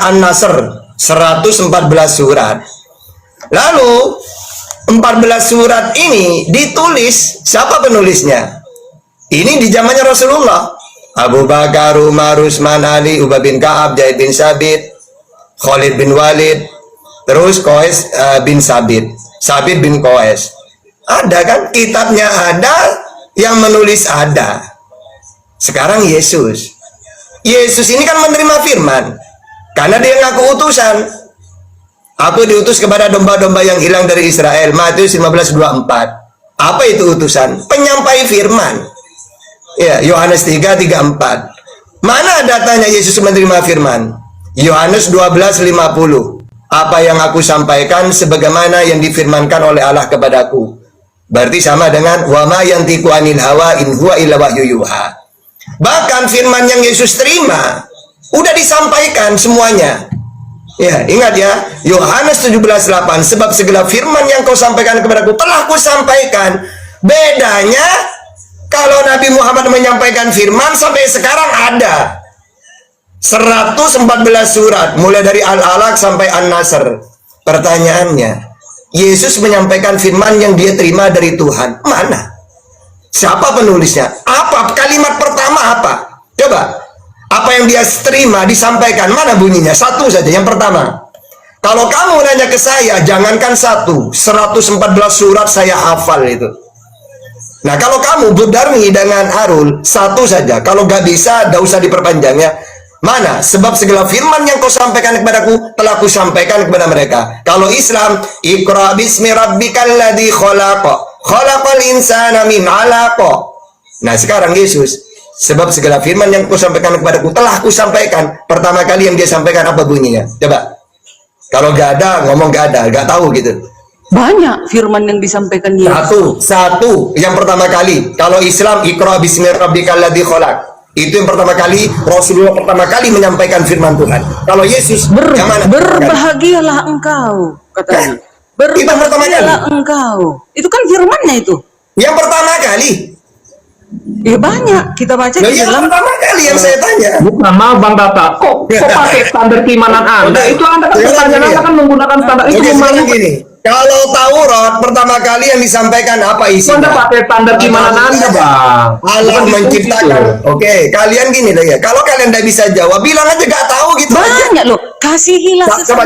An-Nasr, 114 surat. Lalu 14 surat ini ditulis, siapa penulisnya? Ini di zamannya Rasulullah. Abu Bakar, Umar, Utsman, Ali, Ubay bin Ka'ab, Zaid bin Sabit, Khalid bin Walid, terus Qais bin Sabit bin Qais. Ada kan kitabnya, ada yang menulis, ada. Sekarang Yesus ini kan menerima firman karena dia ngaku utusan. Aku diutus kepada domba-domba yang hilang dari Israel, Matius 15:24. Apa itu utusan? Penyampai firman. Ya, Yohanes 3:34. Mana datanya Yesus menerima firman? Yohanes 12:50. Apa yang aku sampaikan sebagaimana yang difirmankan oleh Allah kepadaku. Berarti sama dengan wa ma yantiqu 'anil hawa in huwa illa wahyu yuha. Bahkan firman yang Yesus terima udah disampaikan semuanya. Ya, ingat ya, Yohanes 17:8, sebab segala firman yang kau sampaikan kepadaku telah ku sampaikan. Bedanya kalau Nabi Muhammad menyampaikan firman sampai sekarang ada 114 surat, mulai dari Al-Alaq sampai An-Nasr. Pertanyaannya, Yesus menyampaikan firman yang dia terima dari Tuhan. Mana? Siapa penulisnya? Apa? Kalimat pertama apa? Coba. Apa yang dia terima, disampaikan. Mana bunyinya? Satu saja, yang pertama. Kalau kamu nanya ke saya, jangankan 114 surat saya hafal itu. Nah, kalau kamu Budarmi dengan Arul, satu saja. Kalau gak bisa, gak usah diperpanjang ya. Mana? Sebab segala firman yang kau sampaikan kepadaku telah ku sampaikan kepada mereka. Kalau Islam, Iqra bismi rabbikal ladzi khalaq, khalaqal insana min 'alaq. Nah, sekarang Yesus, sebab segala firman yang kau sampaikan kepadaku telah ku sampaikan. Pertama kali yang dia sampaikan apa bunyinya? Coba. Kalau gak ada, ngomong gak ada, gak tahu gitu. Banyak firman yang disampaikan Yesus. Satu, yang pertama kali. Kalau Islam, Iqra bismi rabbikal ladzi khalaq. Itu yang pertama kali, Rasulullah pertama kali menyampaikan firman Tuhan. Kalau Yesus, yang mana? Berbahagialah engkau, katanya. Berbahagialah engkau. Itu kan firmannya itu. Yang pertama kali. Ya banyak kita baca di Yang dalam. pertama kali yang saya tanya. Bukan mau Bang Tata, kok pakai standar keimanan Anda? Itu Anda kan pertanyaan Anda kan menggunakan standar itu. Sekarang gini, kalau Taurat pertama kali yang disampaikan apa isinya? Anda pakai standar keimanan Anda, Bang. Allah menciptakan. Oke, kalian gini deh ya. Kalau kalian tidak bisa jawab, bilang aja gak tahu gitu aja. Banyak loh. Kasihilah Coba.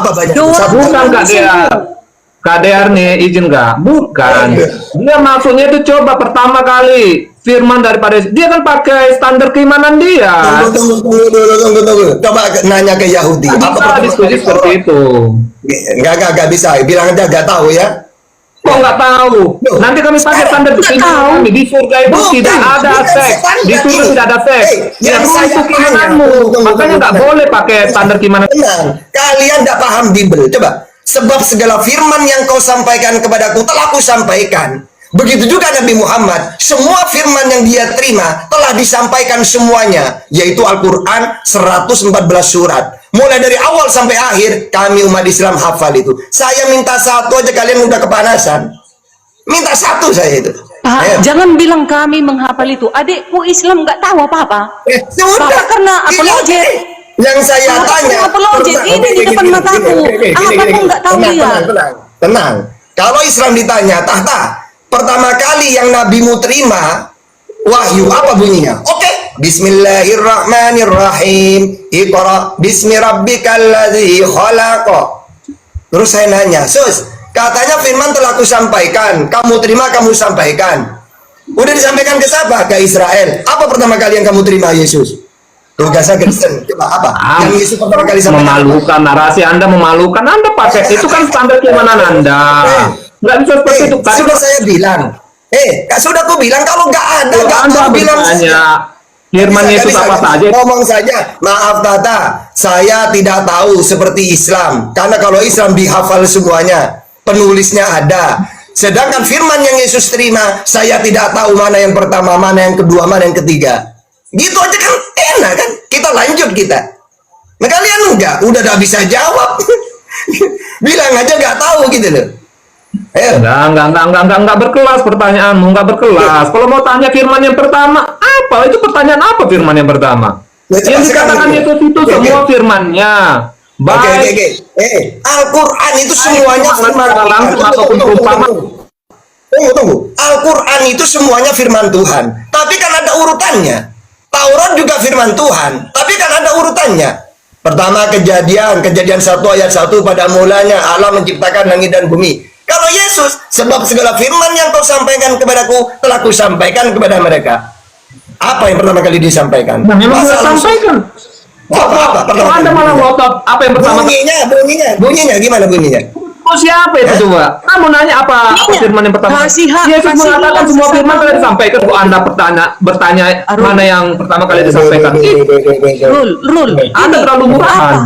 Apa banyak? Bukan KDR. KDR nih, izin nggak? Bukan. Dia maksudnya itu coba pertama kali firman daripada dia kan pakai standar keimanan dia. Tunggu. Coba nanya ke Yahudi. Apa diskusi seperti itu? Nggak bisa. Bilang aja nggak tahu ya. Kok nggak tahu? Nanti kami pakai standar keimanan kami. Di surga itu tidak ada seks. Di surga tidak ada seks. Ya itu keimananmu. Makanya nggak boleh pakai standar keimanan. Tenang. Kalian nggak paham Bible. Coba. Sebab segala firman yang kau sampaikan kepadaku telah ku sampaikan. Begitu juga Nabi Muhammad, semua firman yang dia terima telah disampaikan semuanya, yaitu Al-Quran 114 surat. Mulai dari awal sampai akhir, kami umat Islam hafal itu. Saya minta satu aja kalian udah kepanasan. Minta satu saya itu. Pak, jangan bilang kami menghafal itu. Adikku Islam nggak tahu apa-apa. Sudah. Karena apologet. Yang saya tanya, ini di depan mataku. Apa pun nggak tahu dia. Tenang. Kalau Islam ditanya, tahta, pertama kali yang nabimu terima wahyu apa bunyinya? Oke. Bismillahirrahmanirrahim. Iqra bismi rabbikal ladzi khalaq. Terus saya nanya, Sus, Katanya firman telah kusampaikan, kamu terima, kamu sampaikan. Udah disampaikan ke siapa? Ke Israel. Apa pertama kali yang kamu terima Yesus? Tugasnya Kristen. Coba apa? Yang Yesus pertama kali sampaikan. Memalukan, narasi Anda memalukan. Anda pakai itu kan standar keimanan Anda. Nggak bisa seperti itu. Tadi Sudah saya bilang. Sudah aku bilang kalau nggak ada, nggak Anda mau bilang saja. bertanya firman Bisa, Yesus bisa, apa bisa. saja. Ngomong saja, maaf Tata, saya tidak tahu seperti Islam. Karena kalau Islam dihafal semuanya, penulisnya ada. Sedangkan firman yang Yesus terima, saya tidak tahu mana yang pertama, mana yang kedua, mana yang ketiga. Gitu aja kan enak kan? Kita lanjut kita. Nah kalian udah bisa jawab. Bilang aja nggak tahu gitu loh. Ayo. Enggak berkelas pertanyaanmu, enggak berkelas. Kalau mau tanya firman yang pertama, apa? Itu pertanyaan apa firman yang pertama? Ya, coba Yang sekarang dikatakan dulu. Yesus itu Oke, semua oke. firmannya. Baik. Oke. Al-Quran itu semuanya firman Tuhan. langsung ataupun perumpamaan. Tunggu. Al-Quran itu semuanya firman Tuhan. Tapi kan ada urutannya. Taurat juga firman Tuhan. Tapi kan ada urutannya. Pertama kejadian 1 ayat 1, pada mulanya Allah menciptakan langit dan bumi. Kalau Yesus, sebab segala firman yang kau sampaikan kepadaku telah kusampaikan kepada mereka. Apa yang pertama kali disampaikan? Nah, memang sudah Pasal- sampaikan. Apa? Kalau Anda malah ngotot, apa yang pertama? Bunyinya gimana bunyinya? Oh, siapa itu coba? Kamu nanya apa firman yang pertama? Kasih hak, Yesus kasih mengatakan hak semua sesama. firman telah disampaikan. Kok Anda bertanya mana yang pertama kali disampaikan? Rul, Anda terlalu murahan.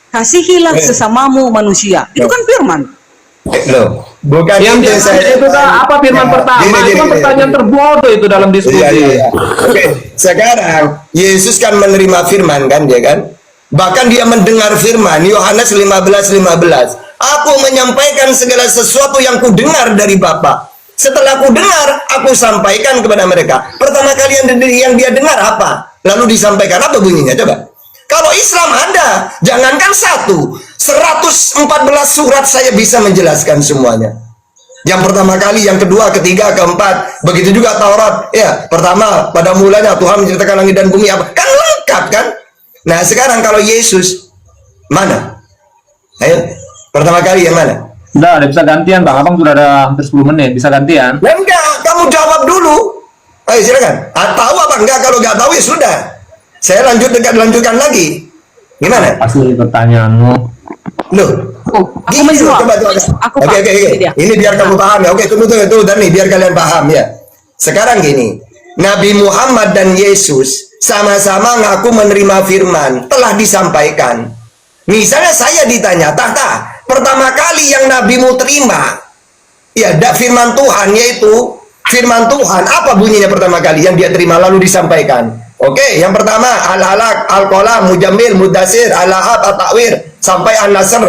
kasihilah sesamamu manusia. Itu kan firman. Loh, bukan Yang itu dia itu kan apa firman pertama? Itu kan pertanyaan terbodoh itu dalam diskusi. Iya. Oke, sekarang Yesus kan menerima firman kan dia kan? Bahkan dia mendengar firman. Yohanes 15:15. Aku menyampaikan segala sesuatu yang kudengar dari Bapa. Setelah aku dengar, aku sampaikan kepada mereka. Pertama kali yang dia dengar apa? Lalu disampaikan apa bunyinya? Coba. Kalau Islam ada, jangankan 114 surat saya bisa menjelaskan semuanya. Yang pertama kali, yang kedua, ketiga, keempat. Begitu juga Taurat. Ya, pertama, pada mulanya Tuhan menciptakan langit dan bumi. Apa? Kan lengkap kan? Nah, sekarang kalau Yesus, mana? Ayo, pertama kali yang mana? Udah bisa gantian Bang. Abang sudah ada hampir 10 menit. Bisa gantian. Nah, enggak, kamu jawab dulu. Ayo silakan. Tahu apa enggak? Kalau enggak tahu ya sudah. Saya lanjutkan lagi. Gimana? Asli pertanyaanmu. Loh. Aku Gini loh, menjawab. coba. Aku Oke. paham. Ini dia. Ini biar kamu paham ya. Oke, tunggu dan nih biar kalian paham ya. Sekarang gini, Nabi Muhammad dan Yesus sama-sama ngaku menerima firman, telah disampaikan. Misalnya saya ditanya, Tata, pertama kali yang nabimu terima, ya, firman Tuhan, yaitu firman Tuhan, apa bunyinya pertama kali yang dia terima lalu disampaikan? Oke, yang pertama Al-Alaq, Al-Qalam, Mujammil, Mudassir, Al-Ahab, At-Ta'wir sampai An-Nasr.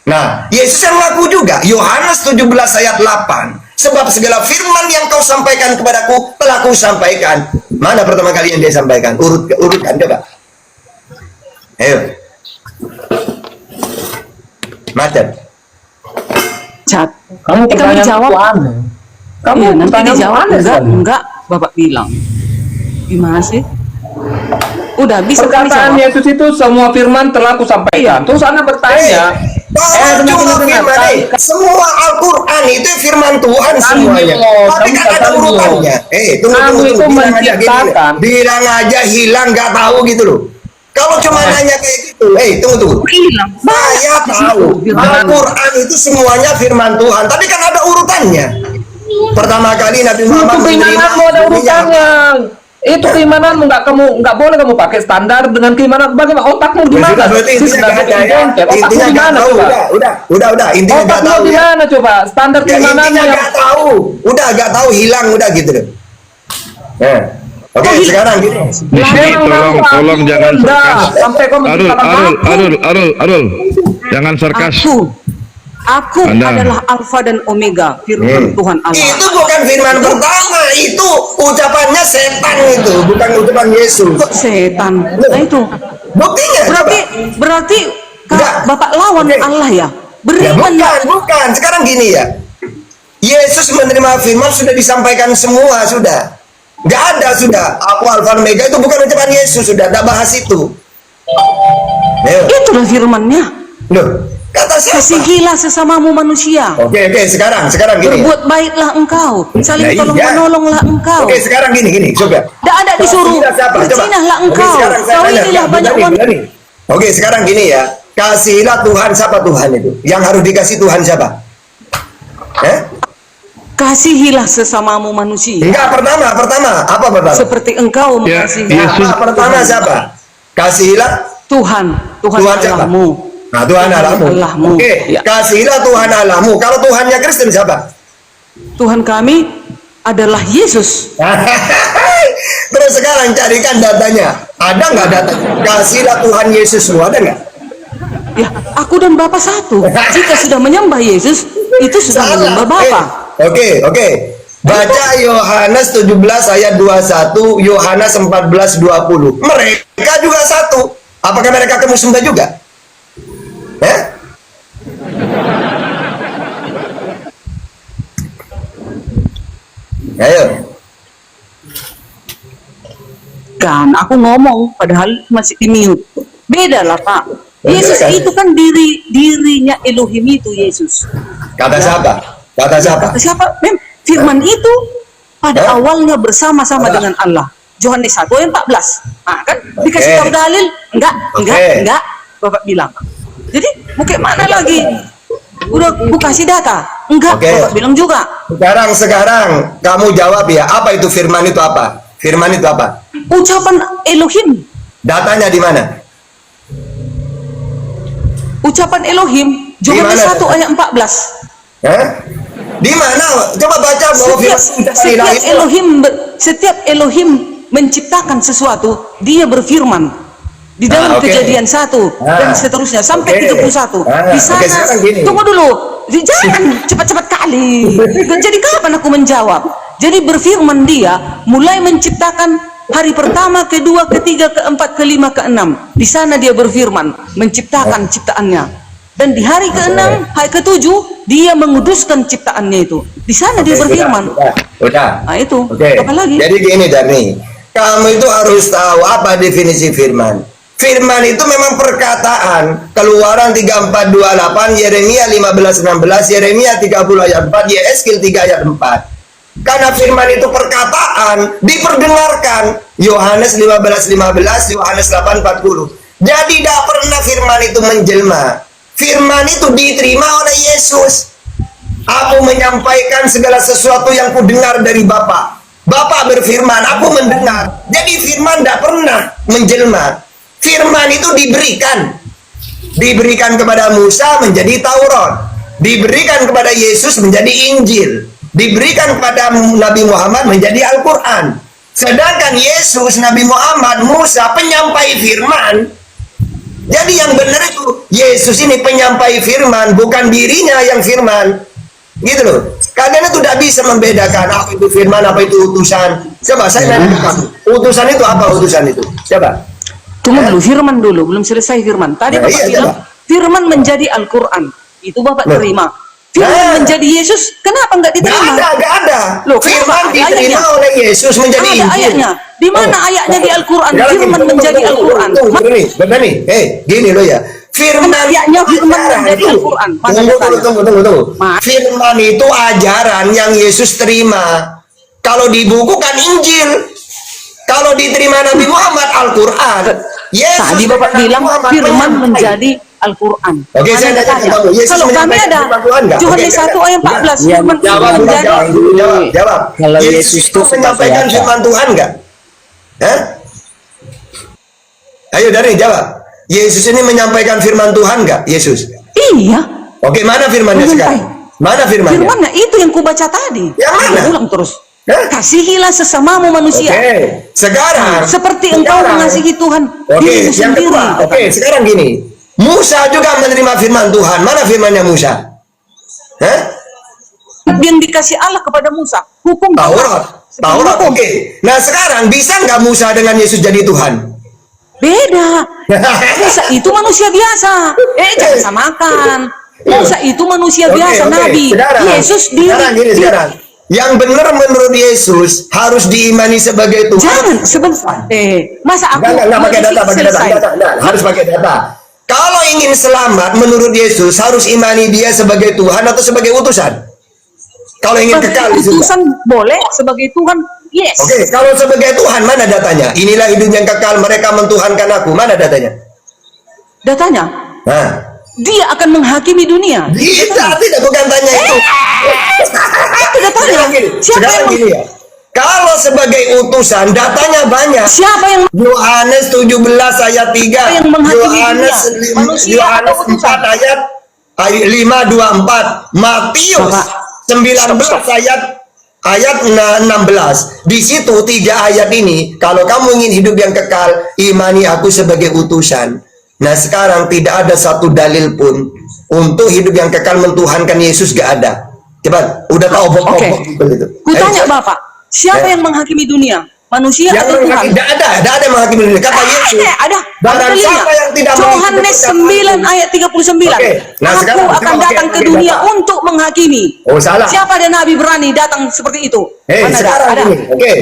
Nah, Yesus yang ngaku juga, Yohanes 17 ayat 8. Sebab segala firman yang kau sampaikan kepadaku telah ku sampaikan. Mana pertama kali yang dia sampaikan? Urutkan coba. Ayo. Macet. Cat. Kamu Kamu pertanyaan jawab. itu aneh. Kamu Iya, nanti pertanyaan dijawab. aneh Enggak, sekali. enggak, Bapak bilang. Gimana sih? Udah, bisa kami Perkataan jawab. Yesus itu semua firman telah kusampaikan. Terus Anda bertanya, Cuma firman semua Al-Quran itu firman Tuhan semuanya. Tapi kan ada urutannya. Tunggu. itu Bilang aja gini. menciptakan. Bilang aja hilang nggak tahu gitu loh. Kalau cuma nanya kayak gitu, tunggu. Hilang. Saya tahu Al-Quran itu semuanya firman Tuhan. Tapi kan ada urutannya. Pertama kali Nabi Muhammad keimananmu ada urutannya. Itu keimananmu nggak boleh kamu pakai standar dengan keimanan. Bagaimana otakmu di mana? Berarti intinya nggak ada ya. Otakmu Intinya di nggak mana tahu. coba? Udah. Intinya nggak Otakmu tahu di ya. mana coba? Standar Ya, keimananmu intinya yang nggak tahu. Udah nggak tahu, hilang udah gitu deh. Oke, sekarang gini. Tolong jangan sarkas. sampai kau Arul, jangan sarkas. Aku Anda. adalah Alfa dan Omega, firman Tuhan Allah. Itu bukan firman pertama, itu ucapannya setan itu, bukan ucapan Yesus. Kok setan? Nah itu. Buktinya Berarti Enggak. Bapak lawan Oke. Allah ya? Ya, Beriman ya? bukan. Sekarang gini ya. Yesus menerima firman sudah disampaikan semua, sudah. Nggak ada sudah. Aku Alfa dan Omega itu bukan ucapan Yesus, sudah. Nggak bahas itu. Ayo. Itulah firmannya. Loh, Kata siapa? Kasihilah sesamamu manusia. Oke, sekarang gini. Berbuat baiklah engkau, saling Nah, tolong iya. menolonglah engkau. Oke, sekarang gini, coba. Tidak ada disuruh Kasihilah siapa? Coba. berzinahlah Oke, engkau, sekarang saya tanya, kawinilah banyak berani, wanita. berani. Oke, sekarang gini ya. Kasihilah Tuhan, siapa Tuhan itu? Yang harus dikasih Tuhan siapa? Kasihilah sesamamu manusia. Enggak, pertama. Apa pertama? Seperti engkau Ya, mengasihi Yesus. Pertama siapa? Kasihilah Tuhan siapa? Allahmu. Nah, Tuhan Allahmu. Oke, Ya. kasihilah Tuhan Allahmu. Kalau Tuhannya Kristen siapa? Tuhan kami adalah Yesus. Terus sekarang carikan datanya. Ada nggak data? Kasihilah Tuhan Yesusmu, ada nggak? Ya, aku dan Bapa satu. Jika sudah menyembah Yesus, itu sudah menyembah Bapa. Oke. Baca Yohanes 17 ayat 21, Yohanes 14 20. Mereka juga satu. Apakah mereka kamu sembah juga? Ayo. Kan aku ngomong padahal masih di mute. Beda lah, Pak. Yesus kan? itu kan dirinya Elohim itu Yesus. Kata siapa? Kata siapa? Kata siapa? Firman itu pada Hah? awalnya bersama-sama Apa? dengan Allah. Yohanes 1 ayat 14. Nah, kan dikasih Oke. tahu dalil? Enggak. Oke. Bapak bilang. Jadi, mau kayak mana lagi? Udah aku kasih data. Enggak, Oke. Bapak bilang juga. Sekarang kamu jawab ya. Apa itu firman itu apa? Firman itu apa? Ucapan Elohim. Datanya di mana? Ucapan Elohim. Di Yohanes mana? 1 ayat 14. Di mana? Coba baca bahwa Setiap Elohim menciptakan sesuatu, dia berfirman di dalam oke. Kejadian 1 dan seterusnya sampai oke. 31. Ah, Di sana, oke, sekarang gini. tunggu dulu, jangan cepat-cepat kali. Jadi kapan aku menjawab? Jadi berfirman dia mulai menciptakan hari pertama, kedua, ketiga, keempat, kelima, keenam. Di sana dia berfirman menciptakan ciptaannya. Dan di hari ke-6, hari ke-7, dia menguduskan ciptaannya itu. Di sana dia berfirman. Udah. Nah itu, Oke. apa lagi? Jadi gini Darni, kamu itu harus tahu apa definisi firman. Firman itu memang perkataan. Keluaran 3428, Yeremia 15:16, Yeremia 30 ayat 4, Yeskil 3 ayat 4. Karena firman itu perkataan, diperdengarkan. Yohanes 15:15, Yohanes 8:40. Jadi tidak pernah firman itu menjelma. Firman itu diterima oleh Yesus. Aku menyampaikan segala sesuatu yang ku dengar dari Bapa. Bapa berfirman, aku mendengar. Jadi firman tidak pernah menjelma. Firman itu diberikan kepada Musa menjadi Taurat, diberikan kepada Yesus menjadi Injil, diberikan kepada Nabi Muhammad menjadi Al-Quran. Sedangkan Yesus, Nabi Muhammad, Musa penyampai firman. Jadi yang benar itu Yesus ini penyampai firman, bukan dirinya yang firman. Gitu loh. Kalian itu tidak bisa membedakan apa itu firman, apa itu utusan. Coba saya nanya ke kamu. Utusan itu apa utusan itu? Coba. Tunggu dulu, firman dulu, belum selesai firman. Tadi Nah, Bapak iya, bilang, coba. firman menjadi Al-Quran. Itu Bapak Loh. terima. Firman Nah. menjadi Yesus, kenapa nggak diterima? Nggak ada. Loh, Firman kenapa? Ada diterima ayatnya. oleh Yesus menjadi Ada Injil. ayatnya. Di mana ayatnya di Al-Quran? Jangan Firman gini, menjadi tunggu, Al-Quran. Bener nih. Gini loh ya. Firman ayatnya firman ajaran menjadi itu. Al-Quran. Mana Tunggu. datanya? Ma. Firman itu ajaran yang Yesus terima. Kalau dibukukan Injil, kalau diterima Nabi Muhammad Al-Quran. Yesus Tadi Bapak dan Nabi bilang Muhammad firman menyampaikan. menjadi Al-Quran. Oke, Mana saya tanya datanya? ke kamu, Yesus Kalau kami menyampaikan ada firman Tuhan nggak? Yohanes Oke, 1 ayat 14, Iya, firman Jawab dulu, menjadi jawab. Kalau Yesus Yesus itu itu seperti menyampaikan apa? firman Tuhan nggak? Ayo Dari jawab. Yesus ini menyampaikan firman Tuhan nggak? Yesus. Iya. Oke, mana firmannya sekarang? Mana firmannya? Firmannya itu yang kubaca tadi. Yang mana? Ulang terus. Hah? Kasihilah sesamamu manusia. Oke, sekarang Seperti engkau mengasihi Tuhan Oke, dirimu yang sendiri. kedua. Oke, sekarang gini. Musa juga menerima firman Tuhan. Mana firmannya Musa? Yang dikasih Allah kepada Musa, hukum Taurat. Taurat. Hukum. Oke. Nah, sekarang bisa nggak Musa dengan Yesus jadi Tuhan? Beda. Musa itu manusia biasa. Jangan samakan. Musa itu manusia biasa, Nabi. Sekarang, Yesus sekarang gini, sekarang. Yang benar menurut Yesus harus diimani sebagai Tuhan. Jangan sebentar. Masa aku Enggak, pakai data, selesai. Enggak, harus pakai data. Kalau ingin selamat menurut Yesus harus imani dia sebagai Tuhan atau sebagai utusan. Kalau ingin kekal di surga. Utusan boleh, sebagai Tuhan yes. Oke, kalau sebagai Tuhan mana datanya? Inilah hidup yang kekal, mereka mentuhankan aku. Mana datanya? Datanya, Nah, dia akan menghakimi dunia. tidak bukan tanya itu. Itu datanya. Sekarang gini, Siapa sekarang yang gini ya. Kalau sebagai utusan datanya banyak. siapa yang Yohanes 17 ayat 3, yang menghakimi Yohanes dunia? Manusia Yohanes atau utusan? 4 ayat 524, Matius Bapak. 19 ayat 16. Di situ 3 ayat ini, kalau kamu ingin hidup yang kekal, imani aku sebagai utusan. Nah, sekarang tidak ada satu dalil pun untuk hidup yang kekal mentuhankan Yesus, gak ada. Cepat, udah tahu pokok itu. Kutanya Bapak, siapa yang menghakimi dunia? Manusia Yang atau Tuhan? tidak ada yang menghakimi dunia. Kata Yesus. Ada. Barang siapa yang tidak Yohanes 9 ayat 39. Oke, nah Aku sekarang akan datang ke dunia untuk menghakimi. Oh, salah. Siapa ada nabi berani datang seperti itu? Mana ada? Sekarang Ada. gini.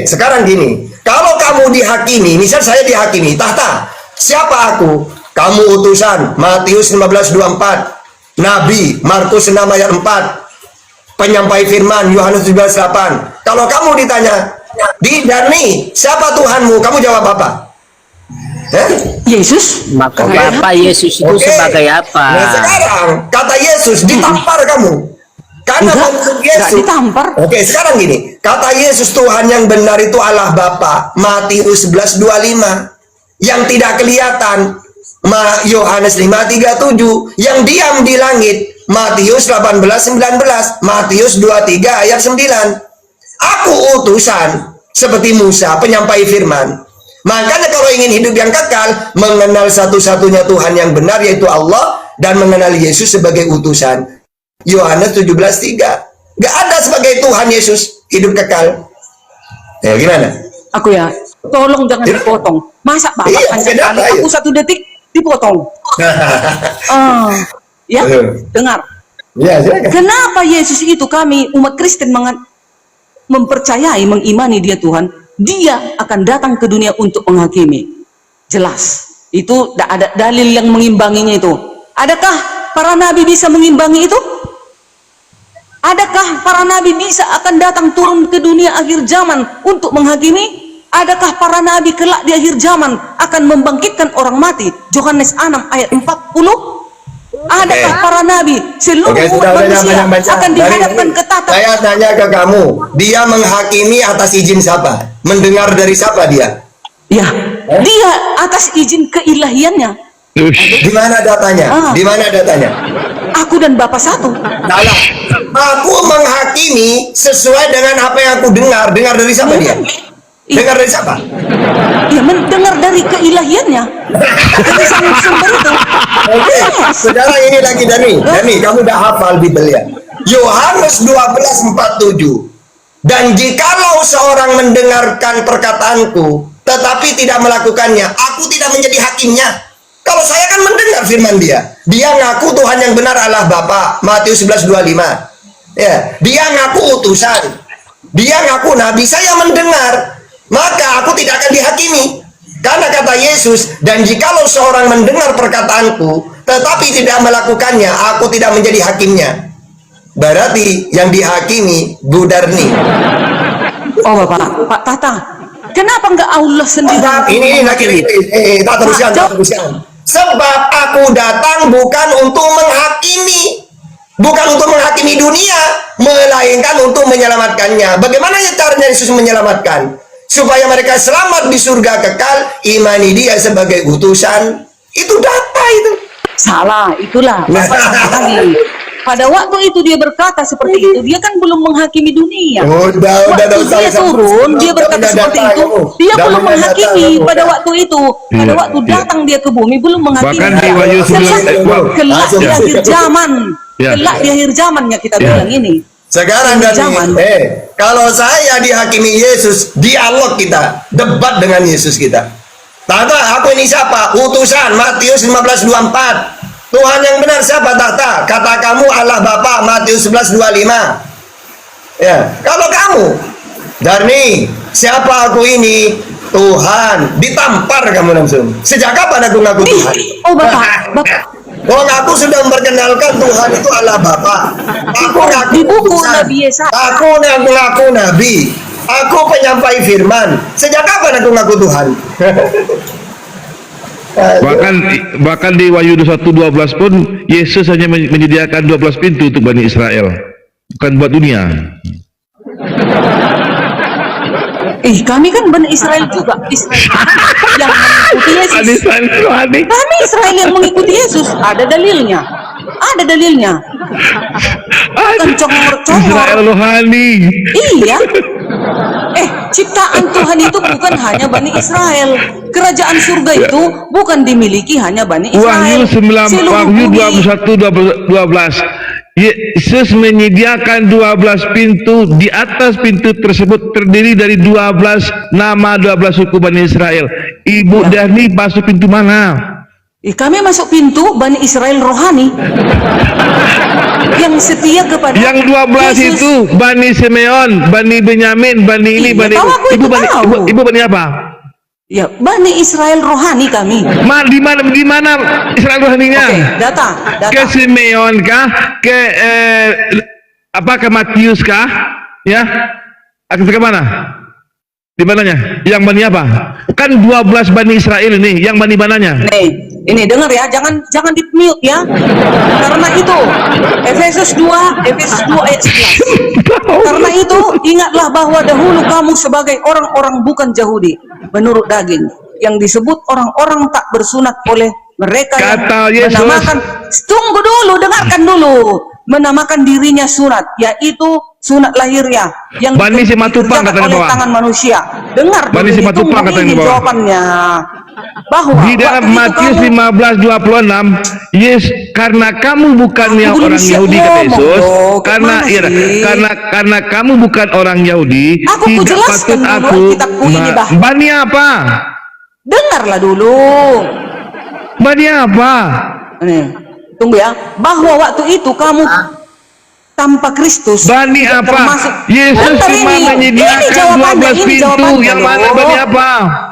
Sekarang gini. Kalau kamu dihakimi, misal saya dihakimi, tahta. Siapa aku? Kamu utusan. Matius 15:24. Nabi, Markus 6 ayat 4. Penyampai firman, Yohanes 17:8. Kalau kamu ditanya, Dani, siapa Tuhanmu? Kamu jawab apa? Yesus. Maka Bapak Yesus itu sebagai apa? Nah, sekarang kata Yesus ditampar kamu. Karena menurut Yesus ditampar. Oke, sekarang gini. Kata Yesus Tuhan yang benar itu Allah Bapa. Matius 11:25. Yang tidak kelihatan. Yohanes 5:37. Yang diam di langit. Matius 18:19. Matius 23 ayat 9. Aku utusan seperti Musa, penyampai firman. Makanya kalau ingin hidup yang kekal, mengenal satu-satunya Tuhan yang benar yaitu Allah, dan mengenal Yesus sebagai utusan. Yohanes 17:3. Gak ada sebagai Tuhan Yesus hidup kekal. Ya gimana? Aku ya, tolong jangan dipotong. Masa Bapak Iya, panjang kenapa, kali, aku ayo? 1 detik dipotong. Ya, dengar. Ya, silakan. Kenapa Yesus itu kami umat Kristen mempercayai, mengimani dia Tuhan, dia akan datang ke dunia untuk menghakimi. Jelas. Itu ada dalil yang mengimbanginya itu. Adakah para nabi bisa mengimbangi itu? Adakah para nabi bisa akan datang turun ke dunia akhir zaman untuk menghakimi? Adakah para nabi kelak di akhir zaman akan membangkitkan orang mati? Yohanes 6 ayat 40. Adakah para nabi seluruh umat manusia akan dihadapkan ke tata? Saya tanya ke kamu, dia menghakimi atas izin siapa? Mendengar dari siapa dia? Ya, dia atas izin keilahiannya. Di mana datanya? Di mana datanya? Aku dan Bapa satu. Salah. Aku menghakimi sesuai dengan apa yang aku dengar. Dengar dari siapa dia? Dengar dari siapa? Ya, mendengar dari keilahiannya. Dari sumber itu. Oke, sekarang ini lagi Dani, kamu udah hafal Bibel ya? Yohanes 12:47. Dan jikalau seorang mendengarkan perkataanku, tetapi tidak melakukannya, aku tidak menjadi hakimnya. Kalau saya kan mendengar firman dia. Dia ngaku Tuhan yang benar Allah Bapa, Matius 11:25. Ya, dia ngaku utusan. Dia ngaku nabi, saya mendengar. Maka aku tidak akan dihakimi. Karena kata Yesus, dan jikalau seorang mendengar perkataanku, tetapi tidak melakukannya, aku tidak menjadi hakimnya. Berarti yang dihakimi Bu Darni. Oh Pak Tata, kenapa enggak Allah sendiri? Ini tak teruskan. Sebab aku datang bukan untuk menghakimi, bukan untuk menghakimi dunia, melainkan untuk menyelamatkannya. Bagaimana caranya Yesus menyelamatkan? Supaya mereka selamat di surga kekal, imani dia sebagai utusan. Itu data itu. Salah, itulah Bapak salah lagi. Pada waktu itu dia berkata seperti itu, dia kan belum menghakimi dunia. Udah Waktu dia turun, dia berkata seperti itu, dia belum menghakimi pada waktu itu. Pada waktu datang dia ke bumi, belum menghakimi. Bahkan di Wahyu 11 kelak di akhir zaman, kelak di akhir zamannya kita bilang ini. Sekarang kalau saya dihakimi Yesus, dialog kita, debat dengan Yesus kita. Tata, aku ini siapa? Utusan, Matius 15:24. Tuhan yang benar siapa, Tata? Kata kamu Allah Bapa, Matius 11:25. Ya, kalau kamu, Darni, siapa aku ini? Tuhan. Ditampar kamu langsung. Sejak kapan aku ngaku Tuhan? Oh Bapak, Oh, aku sudah memperkenalkan Tuhan itu Allah Bapa. Aku ngaku di buku Tuhan. Nabi Yesaya. Aku ngaku Nabi. Aku penyampai firman. Sejak kapan aku ngaku Tuhan? Bahkan di Wahyu 21:12 pun Yesus hanya menyediakan 12 pintu untuk Bani Israel, bukan buat dunia. Kami kan Bani Israel juga. Israel yang mengikuti Yesus. Kami Israel yang mengikuti Yesus. Ada dalilnya. Ada dalilnya. Bukan congor-congor. Israel rohani. Iya. Ciptaan Tuhan itu bukan hanya Bani Israel. Kerajaan surga itu bukan dimiliki hanya Bani Israel. Wahyu 21:12. Yesus menyediakan 12 pintu. Di atas pintu tersebut terdiri dari 12 nama 12 suku Bani Israel. Ibu Dani masuk pintu mana? Kami masuk pintu Bani Israel rohani yang setia kepada Yang 12 Yesus. itu Bani Simeon, Bani Benyamin, Bani ini, Bani tahu aku itu tahu. ibu Bani apa? Ya, Bani Israel rohani kami. Di mana Israel rohaninya? Oke, data. Ke Simeon kah? Ke Matius kah? Ya? Ke mana? Di mananya? Yang Bani apa? Kan 12 Bani Israel ini, yang Bani mananya? Ini dengar ya, jangan di mute ya. Karena itu Efesus 2 ayat 11. Karena itu ingatlah bahwa dahulu kamu sebagai orang-orang bukan Yahudi menurut daging, yang disebut orang-orang tak bersunat oleh mereka Kata yang Yesus. menamakan, tunggu dulu, dengarkan dulu, menamakan dirinya sunat, yaitu sunat lahiriah yang Bani Simatupang katanya oleh bawah. tangan manusia. Dengar Bani dulu, Simatupang ditunggu katanya ini bawah. jawabannya. Bahwa Di dalam waktu itu Matius kamu- 15:26, yes, karena kamu bukan Aku yang belum orang siap Yahudi kata ngomong, Yesus, dong. karena Gimana sih? karena kamu bukan orang Yahudi, Aku tidak jelaskan patut dulu aku. Alkitabku ini, Bah. Bani apa? dengarlah dulu. Bani apa? Nih, tunggu ya. Bahwa waktu itu kamu tanpa Kristus Bani tidak apa? termasuk. Yesus Bentar cuma ini menyediakan jawabannya, 12 pintu. jawabannya Yang mana loh. Bani apa?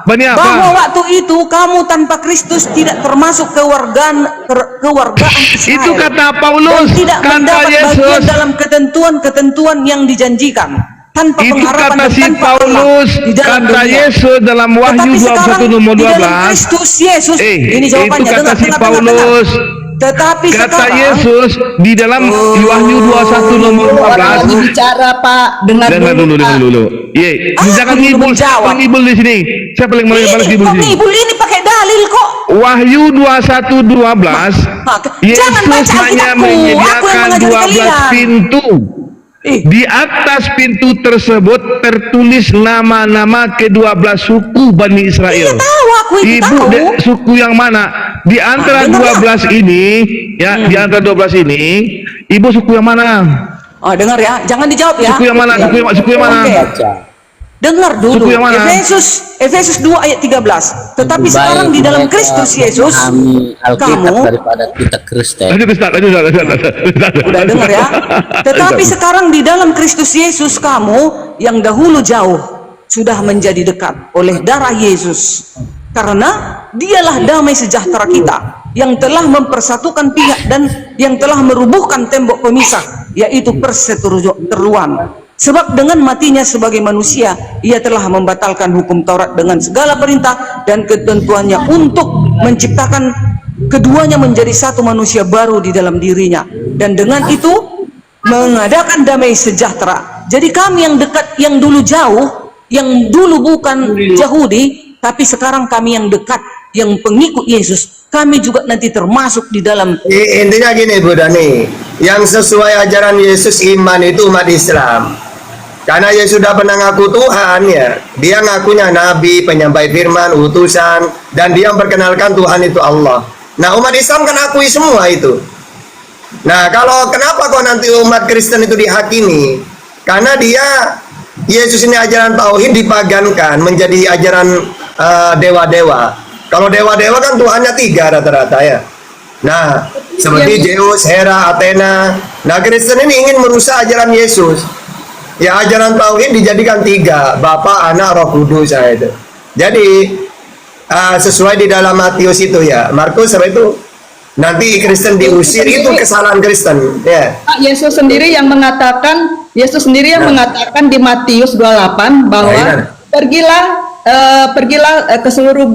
Bani apa? Bahwa waktu itu kamu tanpa Kristus tidak termasuk kewargaan Israel. Itu kata Paulus, dan tidak kata mendapat bagian Yesus. dalam ketentuan-ketentuan yang dijanjikan. Tanpa Itu pengharapan kata dan si tanpa Paulus, Allah di dalam kata dunia. Yesus dalam Wahyu Tetapi sekarang 21 nomor di dalam 12. Kristus Yesus, ini jawabannya. Itu kata si Paulus. Tetapi Kata sekarang Yesus di dalam Wahyu 21 nomor 12. Lagi bicara Pak, dengar Dengar dulu. Ye, jangan belum ngibul, menjawab. ngibul di sini. Saya paling Ini balas ngibul kok di sini. ngibul ini pakai dalil kok. Wahyu 21:12. Jangan Yesus baca hanya Alkitabku, aku yang menyediakan mengajari 12 kalian. pintu. Di atas pintu tersebut tertulis nama-nama ke-12 suku Bani Israel. Iya tahu, aku itu Ibu tahu. suku yang mana? Di antara dengar 12 ini, ya, di antara 12 ini, ibu suku yang mana? Oh, dengar ya, jangan dijawab ya. Suku yang mana? Suku yang mana? Oke. Dengar dulu. Suku yang mana? Efesus 2 ayat 13. Tetapi sekarang di dalam Kristus Yesus, Alkitab kamu daripada kita Kristen. Lanjut. udah dengar ya. Tetapi sekarang di dalam Kristus Yesus kamu yang dahulu jauh sudah menjadi dekat oleh darah Yesus. Karena dialah damai sejahtera kita yang telah mempersatukan pihak dan yang telah merubuhkan tembok pemisah, yaitu perseteruan. Sebab dengan matinya sebagai manusia, ia telah membatalkan hukum Taurat dengan segala perintah dan ketentuannya untuk menciptakan keduanya menjadi satu manusia baru di dalam dirinya. Dan dengan itu mengadakan damai sejahtera. Jadi kami yang dekat, yang dulu jauh, yang dulu bukan Yahudi, tapi sekarang kami yang dekat, yang pengikut Yesus, kami juga nanti termasuk di dalam. Intinya gini Bu Dani, yang sesuai ajaran Yesus iman itu umat Islam. Karena Yesus sudah pernah ngaku Tuhan ya, dia ngakunya Nabi, penyampai firman, utusan, dan dia memperkenalkan Tuhan itu Allah. Nah umat Islam kan akui semua itu. Nah kalau kenapa kok nanti umat Kristen itu dihakimi? Karena Yesus ini ajaran tauhid dipagankan menjadi ajaran dewa-dewa. Kalau dewa-dewa kan Tuhannya 3 rata-rata ya. Nah, seperti Zeus, Hera, Athena. Nah, Kristen ini ingin merusak ajaran Yesus. ya ajaran tauhid dijadikan 3, Bapa, Anak, Roh Kudus itu. Jadi sesuai di dalam Matius itu ya, Markus apa itu? Nanti Kristen diusir, itu kesalahan Kristen ya. Yesus sendiri yang mengatakan mengatakan di Matius 28 bahwa pergilah ke seluruh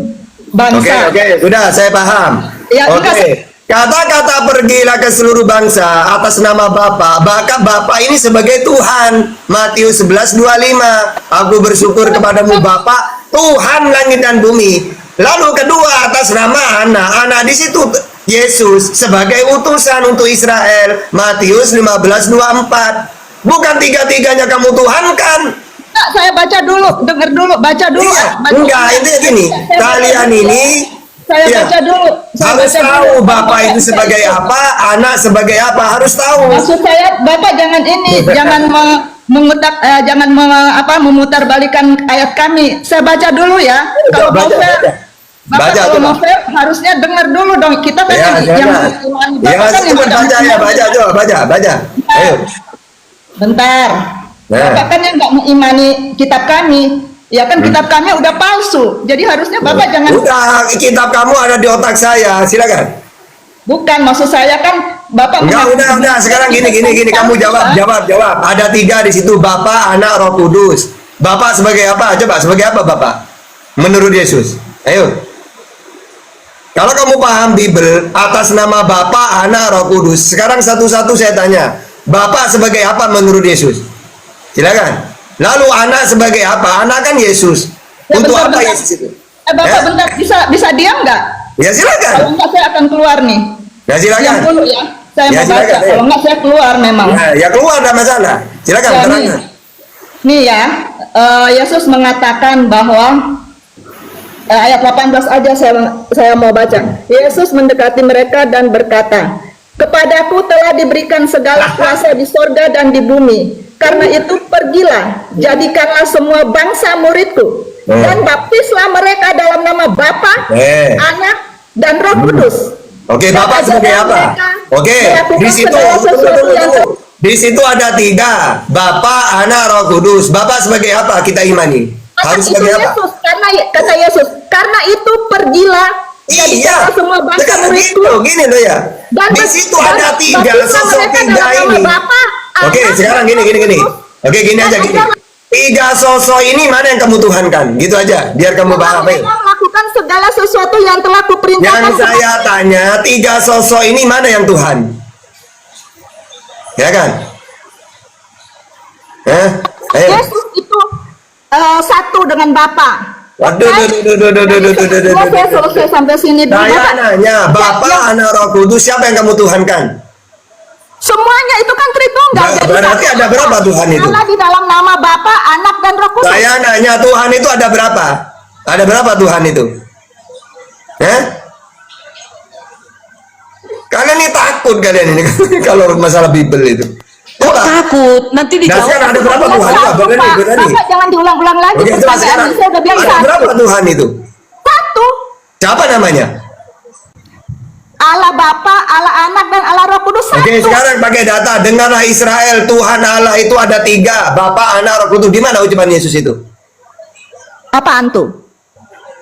bangsa. Oke, sudah saya paham. Ya, Oke. Kata-kata pergilah ke seluruh bangsa atas nama Bapa, bahkan Bapa ini sebagai Tuhan. Matius 11:25. Aku bersyukur kepadamu Bapa, Tuhan langit dan bumi. Lalu kedua atas nama Anak. Anak di situ Yesus sebagai utusan untuk Israel. Matius 15:24. Bukan tiga-tiganya kamu tuhankan. Nah, saya baca dulu, dengar dulu, baca dulu. Iya, enggak, itu gini. Kalian ini saya baca dulu. Harus tahu Bapak itu sebagai apa, Anak sebagai apa, harus tahu. Maksud saya, Bapak jangan ini, jangan memutarbalikan ayat kami. Saya baca dulu ya. Kalau mau fair, Bapak kalau mau fair harusnya dengar dulu dong. Kita kan yang baca. Ayo. Bentar. Bapak kan yang nggak mengimani kitab kami. Ya kan kitab kami udah palsu. Jadi harusnya Bapak jangan. Udah, kitab kamu ada di otak saya. Silakan. Bukan, maksud saya kan Bapak. Udah. Sekarang gini. Kamu jawab. Ada 3 di situ, Bapa, Anak, Roh Kudus. Bapak sebagai apa? Coba sebagai apa Bapak? Menurut Yesus. Ayo. Kalau kamu paham Bible atas nama Bapa, Anak, Roh Kudus. Sekarang satu-satu saya tanya. Bapak sebagai apa menurut Yesus? Silakan. Lalu Anak sebagai apa? Anak kan Yesus. Ya, untuk bentar, apa bentar. Yesus itu? Bapak bentar, bisa diam nggak? Ya silakan. Kalau nggak saya akan keluar nih. Ya silakan. Diam dulu ya. Saya Ya, mau silakan, baca. ayo. Kalau nggak saya keluar memang. Ya keluar, ada masalah. Silakan Ya, terangkan. Nih ya, Yesus mengatakan bahwa ayat 18 aja saya mau baca. Yesus mendekati mereka dan berkata, "Kepadaku telah diberikan segala kuasa di sorga dan di bumi. Karena itu pergilah, jadikanlah semua bangsa muridku, dan baptislah mereka dalam nama Bapa, Anak, dan Roh Kudus." Oke, Bapak sebagai apa? Oke, di situ di situ ada 3, Bapa, Anak, Roh Kudus. Bapak sebagai apa kita imani? Harus sebagai apa? Yesus, karena kata Yesus, karena itu pergilah, jadikanlah semua bangsa muridku. Gini loh ya. Di situ ada 3 sosok 3 ini. Oke, sekarang gini. Oke, gini aja gini. 3 sosok ini mana yang kamu tuhankan? Gitu aja, biar kamu paham. Melakukan segala sesuatu yang telah kuperintahkan. Yang saya tanya, 3 sosok ini mana yang Tuhan? Ya kan? Yesus itu satu dengan Bapa. Waduh. Saya selesai sampai sini dulu. Saya nanya, Bapa, Anak, Roh Kudus, siapa yang kamu tuhankan? Semuanya itu kan Tritunggal. Berarti ada berapa Tuhan itu? Karena di dalam nama Bapa, Anak, dan Roh Kudus. Saya nanya, Tuhan itu ada berapa? Ada berapa Tuhan itu? Kalian ini takut kalian ini kalau masalah Bible itu. Kok takut? Nanti dijawab. Sekarang ada berapa Tuhan? Berani. Bapak jangan diulang-ulang lagi. Oke, coba sekarang. Saya udah bilang Ada berapa Tuhan itu? satu. Siapa namanya? Allah Bapa, Allah Anak, dan Allah Roh Kudus satu. Oke, sekarang pakai data. Dengarlah Israel, Tuhan Allah itu ada 3, Bapa, Anak, Roh Kudus. Di mana ucapan Yesus itu? Apaan tuh?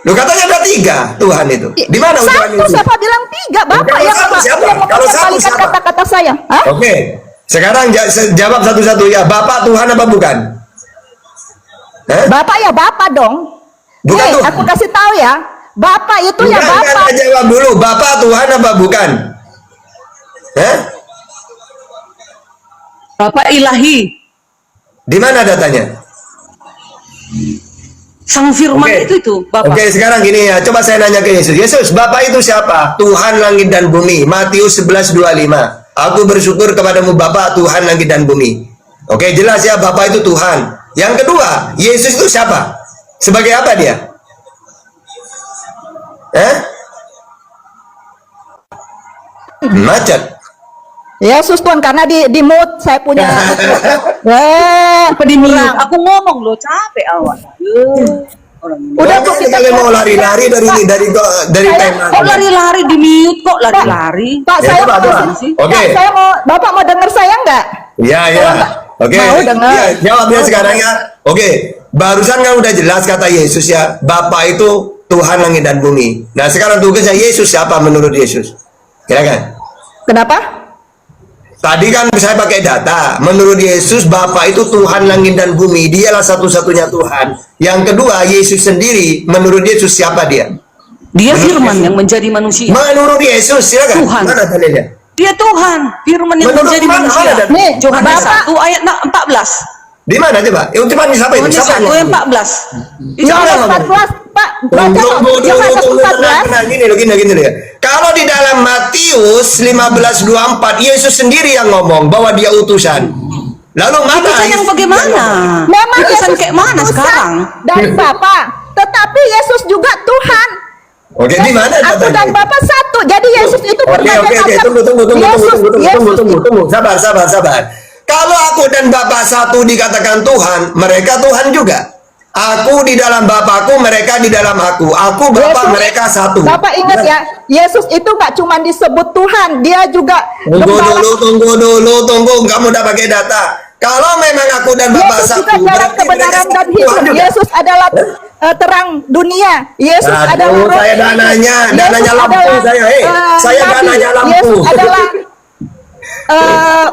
Lu katanya ada 3 Tuhan itu. Di mana ucapan Satu, Yesus? siapa bilang 3? Bapak Kalau yang satu siapa? yang Kalau satu mengembalikan siapa? kata-kata saya. Hah? Oke. Sekarang jawab satu-satu ya. Bapak Tuhan apa bukan? Bapak ya Bapak dong. Bukan Tuhan. Aku kasih tahu ya. Bapak itu ya Bukan, Bapak. kan, jawab dulu. Bapak Tuhan apa bukan? Bapak ilahi. Di mana datanya? Sang firman itu Bapak. Oke, sekarang gini ya. Coba saya nanya ke Yesus. Yesus, Bapak itu siapa? Tuhan langit dan bumi. Matius 11:25. Aku bersyukur kepadamu Bapa, Tuhan langit dan bumi. Oke, jelas ya, Bapak itu Tuhan. Yang kedua, Yesus itu siapa? Sebagai apa dia? Macet. Yesus Tuhan, karena di mood saya punya. Apa di mute? Aku ngomong loh, capek awak. Udah kok kita mau lari-lari dari tema. Kok lari-lari di mute kok lari-lari? Pak, saya mau. Oke. Saya mau. Bapak mau dengar saya nggak? Ya. Oke, Mau dengar. ya, jawab dia Mau sekarang dengar. ya. Oke, barusan kan udah jelas kata Yesus ya, Bapa itu Tuhan langit dan bumi. Nah sekarang tugasnya Yesus siapa menurut Yesus? Silakan. Kenapa? Tadi kan saya pakai data, menurut Yesus Bapa itu Tuhan langit dan bumi, dialah satu-satunya Tuhan. Yang kedua, Yesus sendiri, menurut Yesus siapa dia? Dia firman yang menjadi manusia. Menurut Yesus, silakan. Tuhan. Mana dalilnya? Dia Tuhan, firman yang Menurut menjadi mana? manusia. Mana? Nih, Yohanes Bapak. 1 ayat 14. Di mana coba? Ucapan siapa itu? Yohanes Siapa 1 yang ayat ngomong? 14. Itu Siapa Yohanes yang ngomong? 14, Pak. Baca kok. Yohanes 14. Tenang, gini loh. Kalau di dalam Matius 15:24 Yesus sendiri yang ngomong bahwa dia utusan. Lalu mana? Utusan yang bagaimana? Memang Utusan Yesus kayak mana utusan sekarang? dari Bapa, tetapi Yesus juga Tuhan. Oke, di mana Aku datanya? dan Bapa satu. Jadi Yesus itu Oke, berbagai macam. tunggu. Sabar. Kalau aku dan Bapa satu dikatakan Tuhan, mereka Tuhan juga. Aku di dalam Bapakku, mereka di dalam aku. Aku Bapa, Yesus- mereka satu. Bapak ingat ya, Yesus itu nggak cuma disebut Tuhan, dia juga gembala. Tunggu. Kamu udah pakai data. Kalau memang aku dan Bapa Yesus juga satu, jalan berarti mereka kebenaran satu dan Tuhan hidup. juga. Yesus adalah terang dunia. Yesus Aduh, adalah roh. saya dananya Yesus lampu adalah, saya. Saya nabi. dananya lampu. Yesus adalah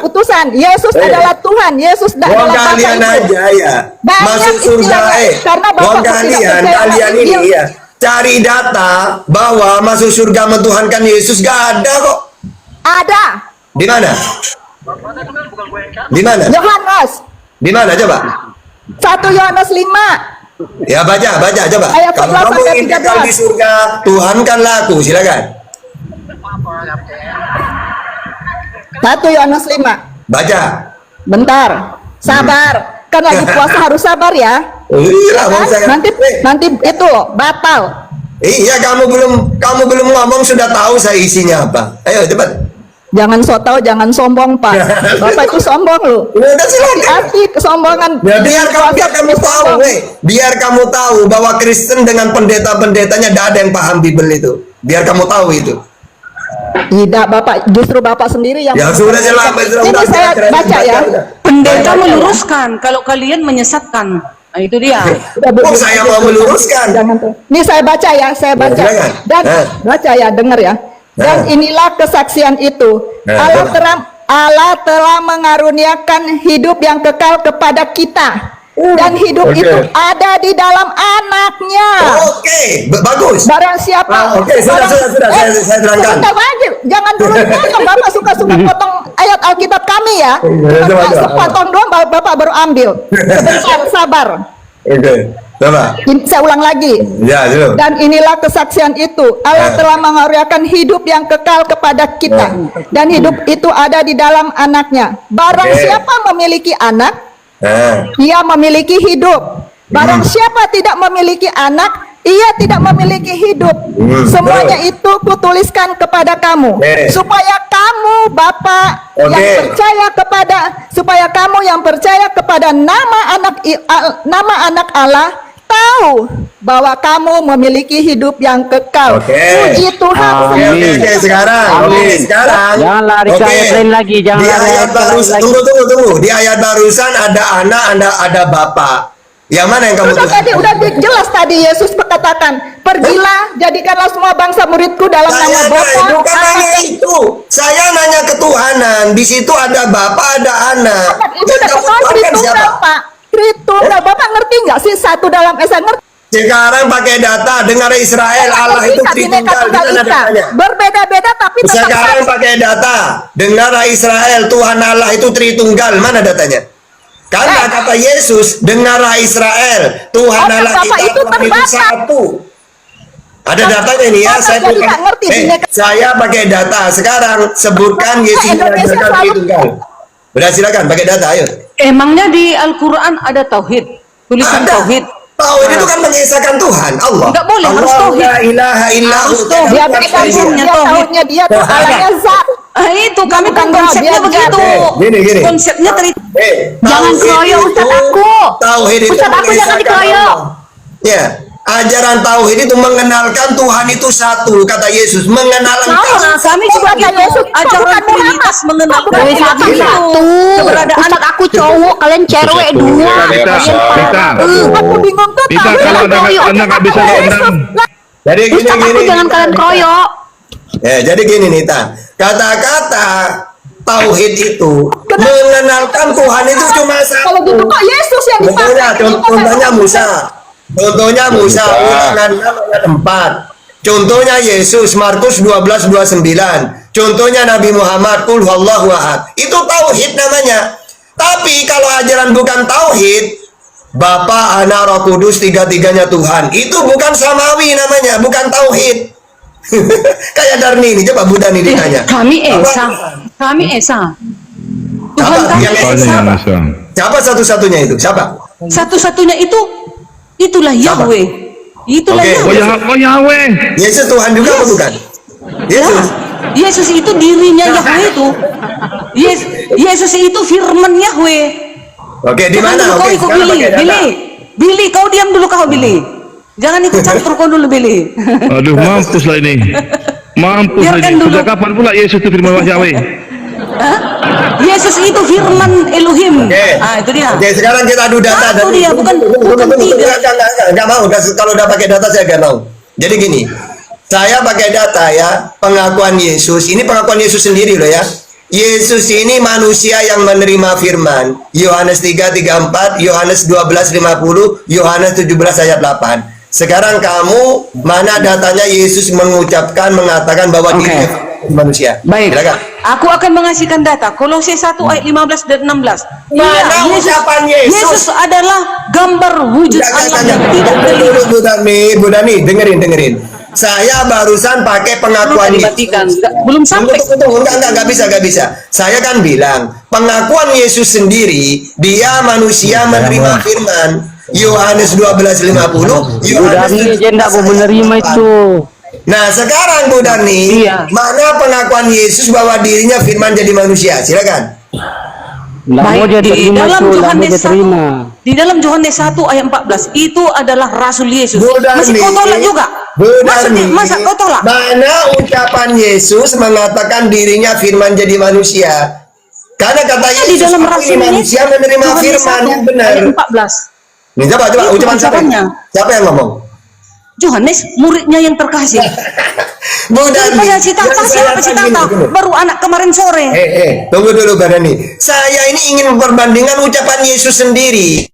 utusan. Yesus adalah Tuhan. Yesus adalah Bapa Kalian itu. aja ya. Banyak Masuk surga istilahnya, karena Bapak Wong tidak kalian percaya ini Injil. ya. Cari data bahwa masuk surga mentuhankan Yesus gak ada kok. Ada. Di mana? Di mana? Yohanes Di mana coba? 1 Yohanes 5. Ya baca coba. Ayat Kalau 11 kamu sampai ingin kekal 13. di surga, Tuhankanlah aku. Silakan. 1 Yohanes 5. Baca. Bentar. Sabar. Kan lagi puasa harus sabar ya. Iya, Kan? Bang, saya- Nanti itu loh, batal. Iya, kamu belum ngomong sudah tahu saya isinya apa. Ayo cepat. Jangan sok tahu, jangan sombong, Pak. Bapak itu sombong loh. Udah silakan. Hati kesombongan. Ya, biar kamu tahu, sombong. biar kamu tahu bahwa Kristen dengan pendeta-pendetanya tidak ada yang paham Bible itu. Biar kamu tahu itu. Tidak, Bapak, justru Bapak sendiri yang Ya sudah jelas. Ini saya baca ya. Pendeta meluruskan kalau kalian menyesatkan. Nah, itu dia. Oh, saya mau meluruskan. Jangan tuh. Ini saya baca ya, saya baca. silakan. Dan baca ya, dengar ya. Dan inilah kesaksian itu. Allah telah mengaruniakan hidup yang kekal kepada kita. Dan hidup itu ada di dalam anaknya. Oke, bagus. Barang siapa? Oke, sudah. Saya terangkan. Sebentar lagi, jangan dulu potong. Bapak suka-suka potong ayat Alkitab kami ya. Sepotong doang, Bapak baru ambil. Sebentar, sabar. Oke, coba. Saya ulang lagi. Ya, dulu. Dan inilah kesaksian itu. Allah telah mengaruniakan hidup yang kekal kepada kita. Dan hidup itu ada di dalam anaknya. Barang siapa memiliki anak, ia memiliki hidup. Barang siapa tidak memiliki anak, ia tidak memiliki hidup. Semuanya itu kutuliskan kepada kamu, supaya kamu Bapak yang percaya kepada nama anak Allah tahu bahwa kamu memiliki hidup yang kekal. Puji Tuhan. Oke, sekarang. Jangan lari ke ayat lain lagi, jangan Di lari ayat ke ayat barusan, lain lagi. tunggu. Di ayat barusan ada anak, ada bapak. Yang mana yang kamu Udah jelas tadi Yesus berkatakan, pergilah jadikanlah semua bangsa muridku dalam nama Bapa, bukan Anak, nanya itu. Saya nanya ketuhanan. Di situ ada bapak, ada anak. itu udah Yang kamu persoalan tuhankan Tritunggal, siapa? Pak. Tritunggal, Bapak ngerti nggak sih satu dalam esa ngerti? Sekarang pakai data, dengar Israel, Allah itu Tritunggal. Di mana datanya? Berbeda-beda tapi tetap Sekarang satu. pakai data, dengar Israel, Tuhan Allah itu Tritunggal. Mana datanya? Karena kata Yesus, dengarlah Israel, Tuhan Otak Allah Bapak kita itu Tuhan itu terbatas. satu. Ada datanya nih ya, Bapak saya jadi bukan. nggak ngerti, bineka. Saya pakai data. Sekarang sebutkan Yesus Indonesia mengajarkan selalu- Tritunggal. Udah silakan pakai data, ayo. Emangnya di Al-Quran ada tauhid? Tulisan Ada. tauhid. Tauhid itu kan mengesahkan Tuhan, Allah. Nggak boleh, harus Allah tauhid. la ilaha illa Harus hu. tauhid. Dia Tidak berikan ada Tauhidnya dia tauhid. tahunnya dia tuh Allahnya zat. Itu kami kan Bukan konsepnya dia begitu. Gini. Konsepnya Jangan tauhid keroyok, itu- Ustaz aku. Tauhid itu Ustaz aku jangan mengesahkan dikeroyok. Allah. Ya, Ajaran tauhid itu mengenalkan Tuhan itu satu, kata Yesus, mengenal engkau. Kami juga Yesus ajaran Trinitas mengenalkan satu keberadaan. Ustaz aku cowok, kalian cewek dua. Aku bingung tuh. Kita kalau anda nggak bisa ngomong. Jadi Ustaz aku jangan kalian kroyok. Ya, jadi gini Nita, kata-kata tauhid itu mengenalkan Tuhan itu cuma satu. Kalau gitu kok Yesus yang dipakai? Contohnya Musa, Ulangan 6 ayat 4. Contohnya Yesus, Markus 12:29. Contohnya Nabi Muhammad, Qul huwallahu ahad. Itu tauhid namanya. Tapi kalau ajaran bukan tauhid, Bapa, Anak, Roh Kudus, tiga-tiganya Tuhan, itu bukan samawi namanya, bukan tauhid. Kayak Darni ini, coba Bu Dani ditanya. Kami Esa. Tuhan Siapa kami yang Esa. Siapa satu-satunya itu? Siapa? Satu-satunya itulah Yahweh. Itulah Oke. Yahweh. Oh Yahweh. Yesus Tuhan juga apa bukan? Yesus. Yesus itu dirinya Yahweh itu. Yesus itu firman Yahweh. Oke, di Jangan mana? dulu kau Oke, ikut sekarang Billy. pakai data. Billy, kau diam dulu kau Billy. Jangan ikut campur kau dulu Billy. Aduh, mampus lah ini. Mampus lah Biarkan ini. dulu. Sudah kapan pula Yesus itu firman Yahweh? Hah? Yesus itu firman Elohim. Oke. Itu dia. Oke, sekarang kita adu data. Satu dia, bukan tiga. Enggak mau. Kalau udah pakai data saya enggak mau. Jadi gini, saya pakai data ya, pengakuan Yesus. Ini pengakuan Yesus sendiri loh ya. Yesus ini manusia yang menerima firman. Yohanes 3:34, Yohanes 12:50, Yohanes 17 ayat 8. Sekarang kamu mana datanya Yesus mengatakan bahwa dirinya manusia? Baik. Silakan. Aku akan mengasihkan data. Kolose 1 ayat 15 dan 16. Mana ucapan Yesus? Yesus adalah gambar wujud Allah yang tidak terlihat. Bu Dani, dengerin. Saya barusan pakai pengakuan Dimatikan. Belum sampai. Tunggu, enggak bisa. Saya kan bilang, pengakuan Yesus sendiri, dia manusia menerima firman. Yohanes 12:50, Yohanes 17 menerima itu. Nah, sekarang Bu Dani, Iya. mana pengakuan Yesus bahwa dirinya firman jadi manusia? Silakan. Baik, di dalam Yohanes 1, di dalam Yohanes 1 ayat 14 itu adalah Rasul Yesus. Bu Dani, Masih kau tolak juga? Bu Dani, Masa kau tolak? mana ucapan Yesus mengatakan dirinya firman jadi manusia? Karena kata Di Yesus, dalam aku Rasul ini manusia menerima Yohanes firman 1 yang benar. ayat 14. Nih, coba Itu ucapan siapa? ucapannya. Siapa yang ngomong? Yohanes, muridnya yang terkasih. Bu Dani, Daripada si Tata, yang saya siapa si tanya Tata? gini. Baru anak kemarin sore. Tunggu dulu Mbak Dani. Saya ini ingin memperbandingkan ucapan Yesus sendiri.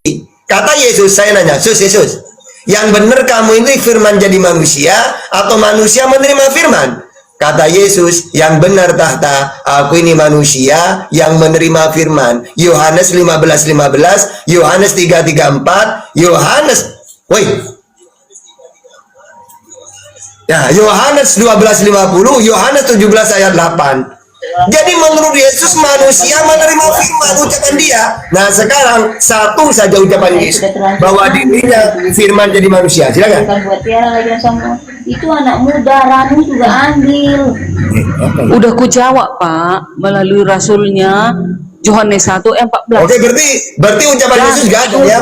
Kata Yesus, saya nanya, Yesus, yang benar kamu ini firman jadi manusia atau manusia menerima firman? Kata Yesus, yang benar tahta, aku ini manusia yang menerima firman. Yohanes 15:15, Yohanes 3:34, Yohanes 12:50, Yohanes 17 ayat 8. Jadi menurut Yesus manusia menerima firman ucapan dia. Nah sekarang satu saja ucapan Yesus bahwa dirinya firman jadi manusia. Silakan. Buat Tiara lagi sama itu anak muda, Ranu juga ambil. Udah ku jawab Pak melalui rasulnya Yohanes 1 ayat 14. Oke, berarti ucapan Yesus gak ada ya?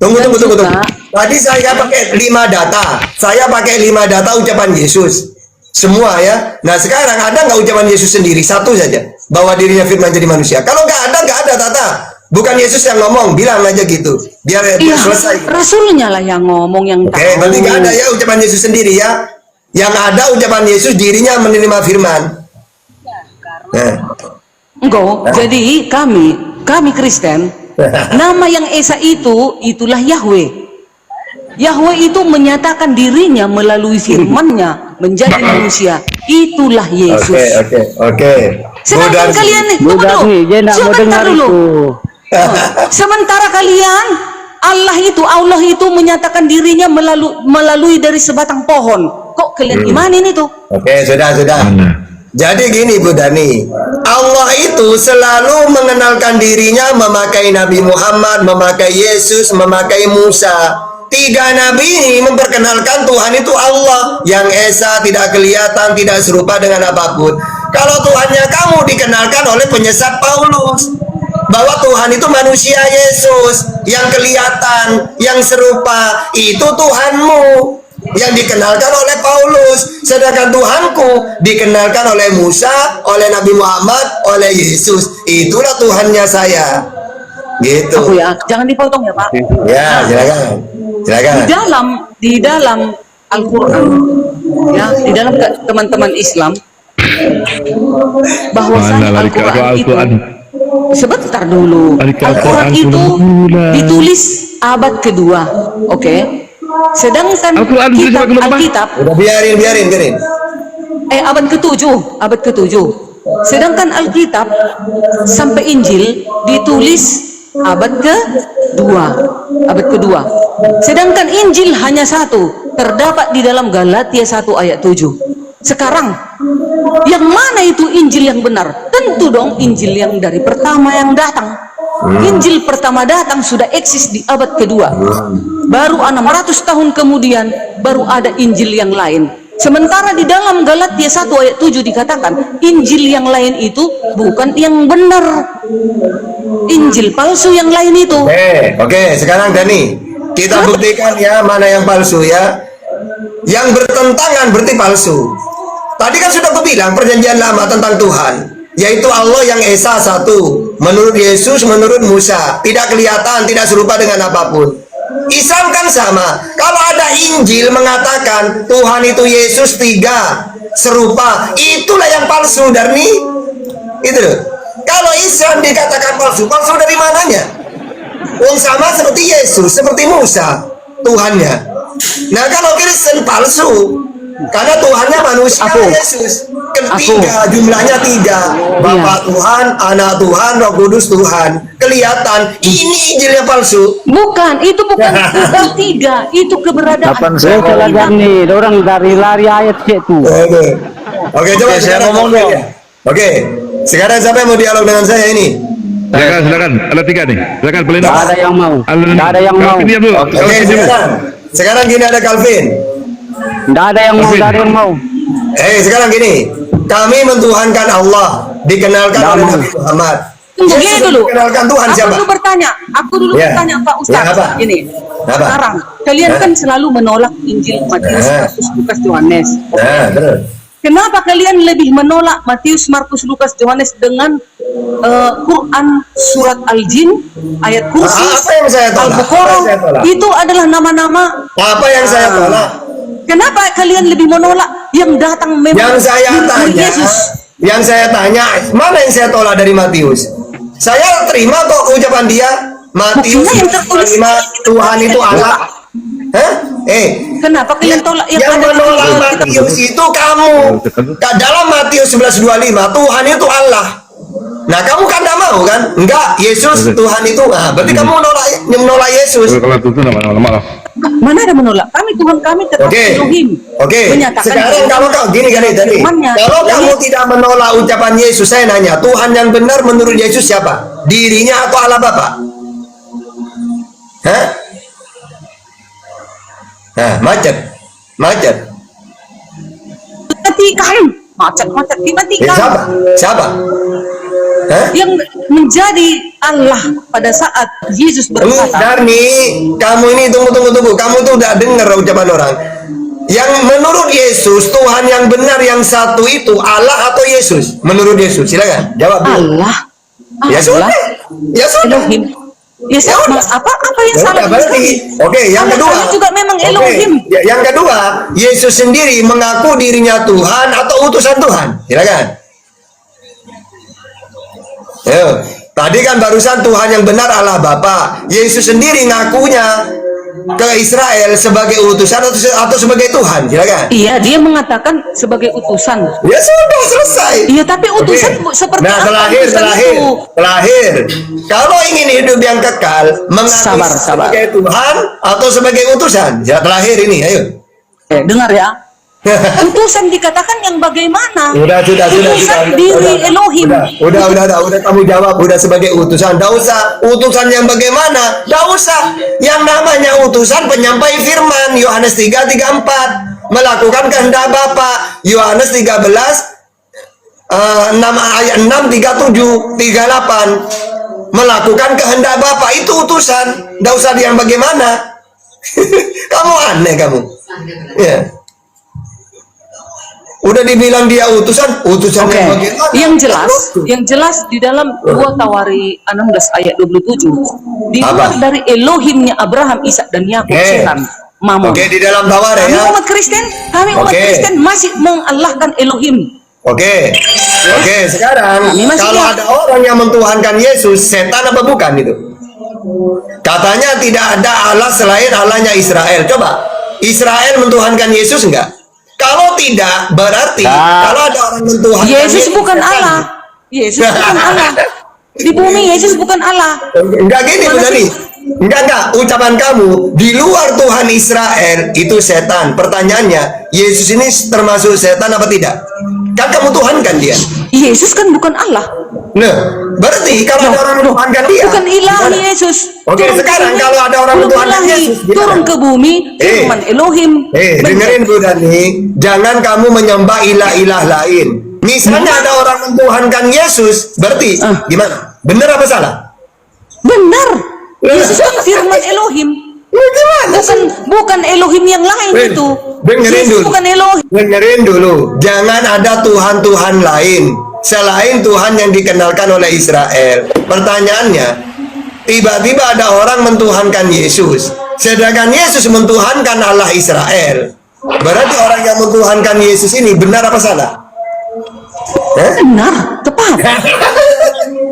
Tunggu. Tadi saya pakai 5 data. Saya pakai 5 data ucapan Yesus. Semua ya. Nah sekarang ada nggak ucapan Yesus sendiri? Satu saja. Bahwa dirinya firman jadi manusia. Kalau nggak ada Tata. Bukan Yesus yang ngomong. Bilang aja gitu. Biar selesai. Rasulnya lah yang ngomong yang tahu. Oke, berarti nggak ada ya ucapan Yesus sendiri ya. Yang ada ucapan Yesus dirinya menerima firman. Nah. Enggak. Jadi kami Kristen, nama yang Esa itulah Yahweh. Yahweh itu menyatakan dirinya melalui firman-Nya menjadi manusia. Itulah Yesus. Oke. Sedangkan kalian nih, sebentar dulu. Sementara kalian Allah itu menyatakan dirinya melalui dari sebatang pohon. Kok kalian imanin itu? Oke, sudah. Jadi gini Bu Dani, Allah itu selalu mengenalkan dirinya memakai Nabi Muhammad, memakai Yesus, memakai Musa. 3 nabi ini memperkenalkan Tuhan itu Allah yang esa, tidak kelihatan, tidak serupa dengan apapun. Kalau Tuhannya kamu dikenalkan oleh penyesat Paulus. bahwa Tuhan itu manusia Yesus yang kelihatan, yang serupa, itu Tuhanmu yang dikenalkan oleh Paulus, sedangkan Tuhanku dikenalkan oleh Musa, oleh Nabi Muhammad, oleh Yesus. Itulah Tuhannya saya. Gitu. Aku ya, jangan dipotong ya Pak. Ya, silakan. Silakan. Di dalam Al-Quran, ya, di dalam teman-teman Islam, bahwasanya Al-Quran itu, sebentar dulu, Al-Quran itu ditulis abad kedua, oke? Sedangkan Alkitab, udah biarin. abad ke-7. Sedangkan Alkitab sampai Injil ditulis abad kedua. Sedangkan Injil hanya satu, terdapat di dalam Galatia 1 ayat 7. Sekarang, yang mana itu Injil yang benar? Tentu dong Injil yang dari pertama yang datang. Injil pertama datang sudah eksis di abad kedua. Baru 600 tahun kemudian baru ada Injil yang lain. Sementara di dalam Galatia 1 ayat 7 dikatakan Injil yang lain itu bukan yang benar. Injil palsu yang lain itu. Oke, sekarang Dani, kita buktikan ya mana yang palsu ya. Yang bertentangan berarti palsu. Tadi kan sudah aku bilang perjanjian lama tentang Tuhan, yaitu Allah yang Esa satu, menurut Yesus, menurut Musa, tidak kelihatan, tidak serupa dengan apapun. Islam kan sama. Kalau ada Injil mengatakan Tuhan itu Yesus tiga, serupa, itulah yang palsu, Darni. Itu loh. Kalau Islam dikatakan palsu, palsu dari mananya? Sama seperti Yesus, seperti Musa, Tuhannya. Nah kalau Kristen palsu, karena Tuhannya manusia, Yesus. Ketiga, jumlahnya 3. Bapa Tuhan, Anak Tuhan, Roh Kudus Tuhan. Kelihatan, ini Injil yang palsu. Bukan, itu bukan 3, itu keberadaan. Saya telah nih, orang dari lari ayat itu. Oke, coba saya ngomong dong. Oke, sekarang siapa yang mau dialog dengan saya ini? Silakan, ada 3 nih. Silakan Pelindung. Tidak ada yang mau. Tidak ada yang mau. Oke, sekarang gini ada Calvin. Tidak ada yang mau. Tidak ada yang mau. Sekarang gini, kami mentuhankan Allah, dikenalkan oleh Nabi Muhammad. Tunggu dulu. Dikenalkan Tuhan siapa? Aku dulu bertanya Pak Ustaz. Gini, sekarang kalian kan selalu menolak Injil Matius, Markus, Lukas, Yohanes. Kenapa kalian lebih menolak Matius, Markus, Lukas, Yohanes dengan Quran surat Al-Jin, ayat kursi, Al-Baqarah? Itu adalah nama-nama. Apa yang saya tolak? Kenapa kalian lebih menolak yang datang memang Yang saya tanya, mana yang saya tolak dari Matius? Saya terima kok ucapan dia. Matius 5, Tuhan itu Allah. Kenapa kalian tolak yang menolak Matius itu kamu? Dalam Matius 11:25 Tuhan itu Allah. Nah kamu kan tidak mau kan? Enggak, Yesus Tuhan itu. Nah, berarti kamu menolak Yesus. Mana ada menolak? Tuhan kami tetap Elohim. Sekarang kalau kau gini tadi, kalau kamu tidak menolak ucapan Yesus, saya nanya, Tuhan yang benar menurut Yesus siapa? Dirinya atau Allah Bapa? Nah, macet. Dimatikan. Siapa? Yang menjadi Allah pada saat Yesus berkata. Darni, kamu ini tunggu. Kamu tuh udah dengar ucapan orang. Yang menurut Yesus Tuhan yang benar yang satu itu Allah atau Yesus? Menurut Yesus, silakan jawab. Allah. Ya sudah. Elohim. Ya sama, apa yang salah? Oke, yang kedua juga memang Elohim. Yang kedua, Yesus sendiri mengaku dirinya Tuhan atau utusan Tuhan. Silakan. Tadi kan barusan Tuhan yang benar Allah Bapa. Yesus sendiri ngakunya ke Israel sebagai utusan atau sebagai Tuhan. Silakan. Iya, dia mengatakan sebagai utusan. Ya sudah selesai. Iya, tapi utusan seperti apa? Terakhir. Kalau ingin hidup yang kekal, mengaku sebagai Tuhan atau sebagai utusan. Ya, terakhir ini, ayo. Dengar ya. Utusan dikatakan yang bagaimana? Sudah. Diri Elohim. Udah kamu jawab. Udah sebagai utusan. Tidak usah utusan yang bagaimana. Tidak usah. Yang namanya utusan penyampai firman. Yohanes 3:34 melakukan kehendak Bapa. Yohanes 13 6 ayat 6, 37, 38 melakukan kehendak Bapa, itu utusan. Nggak usah yang bagaimana. Kamu aneh kamu. Ya. Udah dibilang dia utusan Oke. yang bagaimana? Yang jelas di dalam 2 Tawari 16 ayat 27, di luar Apa? dari Elohimnya Abraham, Ishak dan Yakub, setan, Mamon. Oke, di dalam Tawari Kami ya. umat Kristen masih mengallahkan Elohim. Oke, sekarang Kami masih kalau ya. ada orang yang mentuhankan Yesus, setan apa bukan itu? Katanya tidak ada Allah selain Allahnya Israel. Coba, Israel mentuhankan Yesus enggak? Kalau tidak, berarti kalau ada orang mentuhankan Yesus bukan setan. Allah. Yesus bukan Allah. Di bumi Yesus bukan Allah. Enggak gini, Bu Mana Dani. sih? Enggak, ucapan kamu di luar Tuhan Israel itu setan. Pertanyaannya, Yesus ini termasuk setan apa tidak? Kan kamu tuhankan dia. Yesus kan bukan Allah. Nah, berarti kalau ada orang mentuhankan dia, Bukan ilahi gimana? Yesus. Oke, Turun ke sekarang bumi. kalau ada orang Belum mentuhankan ilahi. Yesus, gimana? Turun ke bumi, firman Elohim. Dengerin Bu Dani, jangan kamu menyembah ilah-ilah lain. Misalnya ada orang mentuhankan Yesus, berarti gimana? Benar apa salah? Benar. Yesus kan firman Elohim. Bukan Elohim yang lain itu. Dengerin Yesus dulu. bukan Elohim. Dengerin dulu. Jangan ada Tuhan-Tuhan lain selain Tuhan yang dikenalkan oleh Israel. Pertanyaannya, tiba-tiba ada orang mentuhankan Yesus, sedangkan Yesus mentuhankan Allah Israel. Berarti orang yang mentuhankan Yesus ini benar apa salah? Benar, tepat.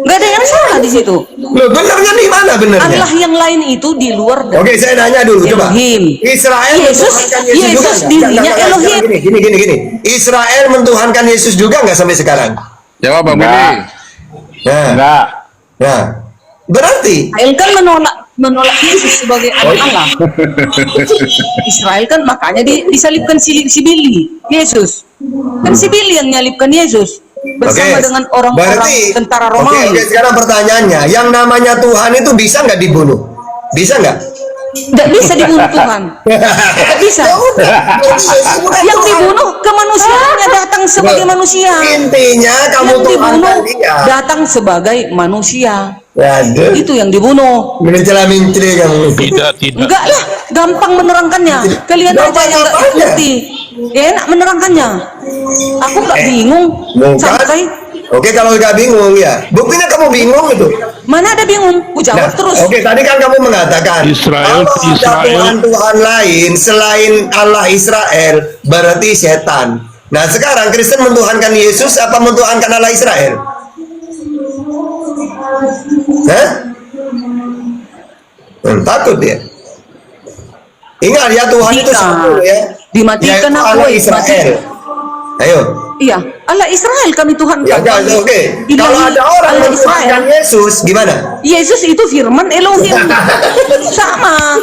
Gak ada yang salah di situ. Loh, benarnya di mana benarnya? Allah yang lain itu di luar dari Oke, saya nanya dulu, coba. Elohim. Israel Yesus mentuhankan Yesus juga nggak? dirinya Nggak, Elohim. Gini. Israel mentuhankan Yesus juga nggak sampai sekarang? Jawab Bang Billy. Nah, nah, berarti Israel kan menolak Yesus sebagai anak Allah. Israel kan makanya disalibkan si Billy, Yesus. Kan si Billy yang nyalibkan Yesus bersama dengan orang-orang tentara Romawi. Oke, sekarang pertanyaannya, yang namanya Tuhan itu bisa nggak dibunuh? Bisa nggak? Tidak bisa dibunuh Tuhan. Tidak bisa. Yang dibunuh kemanusiaannya datang sebagai manusia. Intinya kamu Yang dibunuh tuhankan dia. datang sebagai manusia. Waduh, Itu yang dibunuh. mencela-mencela kamu. Enggak lah, gampang menerangkannya. Kalian aja yang nggak ngerti. Enak menerangkannya. Aku nggak bingung. Santai. Oke, kalau nggak bingung ya. Buktinya kamu bingung itu. Mana ada bingung? Ku jawab terus. Oke, tadi kan kamu mengatakan Israel- kalau ada Tuhan lain selain Allah Israel, berarti setan. Nah, sekarang Kristen mentuhankan Yesus apa mentuhankan Allah Israel? Hah? Takut dia. Ingat ya, Tuhan itu Jika satu ya. dimatikan Yaitu aku, Allah mati. Israel. Ayo. Iya, Allah Israel kami Tuhan. Ya, oke. Kalau ada orang Allah mentuhankan Israel. Yesus, gimana? Yesus itu firman Elohim. Sama.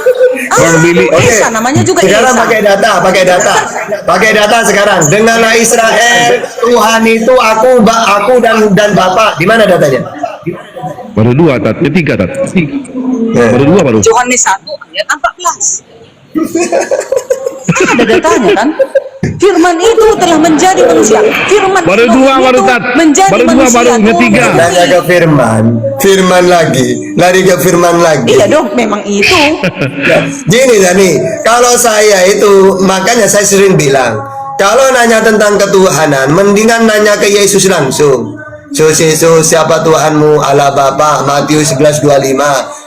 Esa namanya juga Sekarang Esa. pakai data sekarang. Denganlah Israel, Tuhan itu aku dan Bapa. Di mana datanya? Baru 2 tat, 3 tat. Baru 2 baru. Yohanes 1 ayat 14. Ada datanya kan? Firman itu telah menjadi manusia. Firman Baru Elohim 2 baru itu tat. menjadi Baru 2 manusia. baru Tuh, ketiga. Nanya ke firman lagi, lari ke firman lagi. Iya dong, memang itu. Gini Dani, kalau saya itu makanya saya sering bilang, kalau nanya tentang ketuhanan, mendingan nanya ke Yesus langsung. Yesus, siapa Tuhanmu? Allah Bapa, Matius 11:25.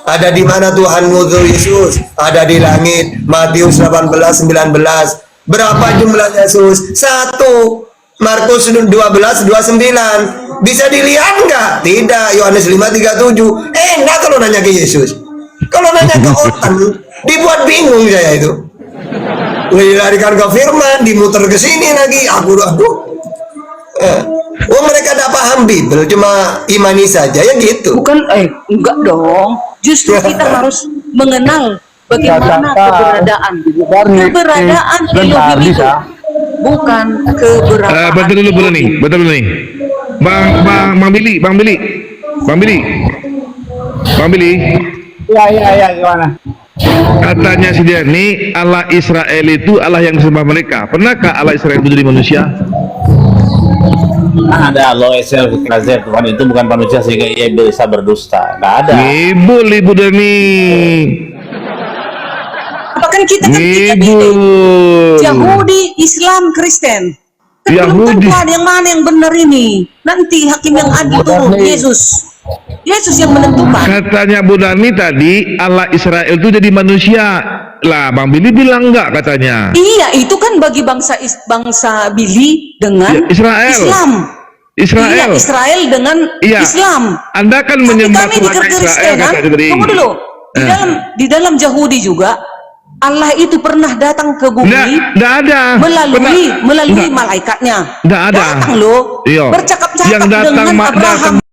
Ada di mana Tuhanmu tuh Yesus? Ada di langit, Matius 18:19. Berapa jumlah Yesus? 1. Markus 12:29. Bisa dilihat nggak? Tidak. Yohanes 5:37. Enggak kalau nanya ke Yesus. Kalau nanya ke otak, dibuat bingung saya itu. Dilarikan ke firman, dimuter ke sini lagi. Aduh. Oh, mereka tidak paham Bible, cuma imani saja ya gitu. Bukan, enggak dong. Justru kita harus mengenal bagaimana keberadaan Elohim itu. Bukan keberadaan. Betul dulu nih. Bang Billy. Ya, gimana? Katanya si dia nih, Allah Israel itu Allah yang disembah mereka. Pernahkah Allah Israel itu jadi manusia? Ada lo SLKZ, Tuhan itu bukan manusia sehingga ia bisa berdusta. Nggak ada. Ibu Dani. Bahkan kita kan Yahudi, Islam, Kristen. Kan belum tentu ada yang mana yang benar ini. Nanti hakim yang adil turun, Yesus. Yesus yang menentukan. Katanya Bu Dani tadi Allah Israel itu jadi manusia. Lah Bang Billy bilang enggak katanya. Iya, itu kan bagi bangsa Billy dengan Ya, Israel. Islam. Israel. Iya, Israel dengan Islam. Anda kan Tapi menyembah kami di Tuhan Israel Kekristenan, kata tadi. tunggu dulu. Di dalam Yahudi juga Allah itu pernah datang ke bumi Nggak ada. melalui Nggak. malaikatnya. Nggak ada. Datang loh. Iya. Bercakap-cakap Yang datang dengan Abraham.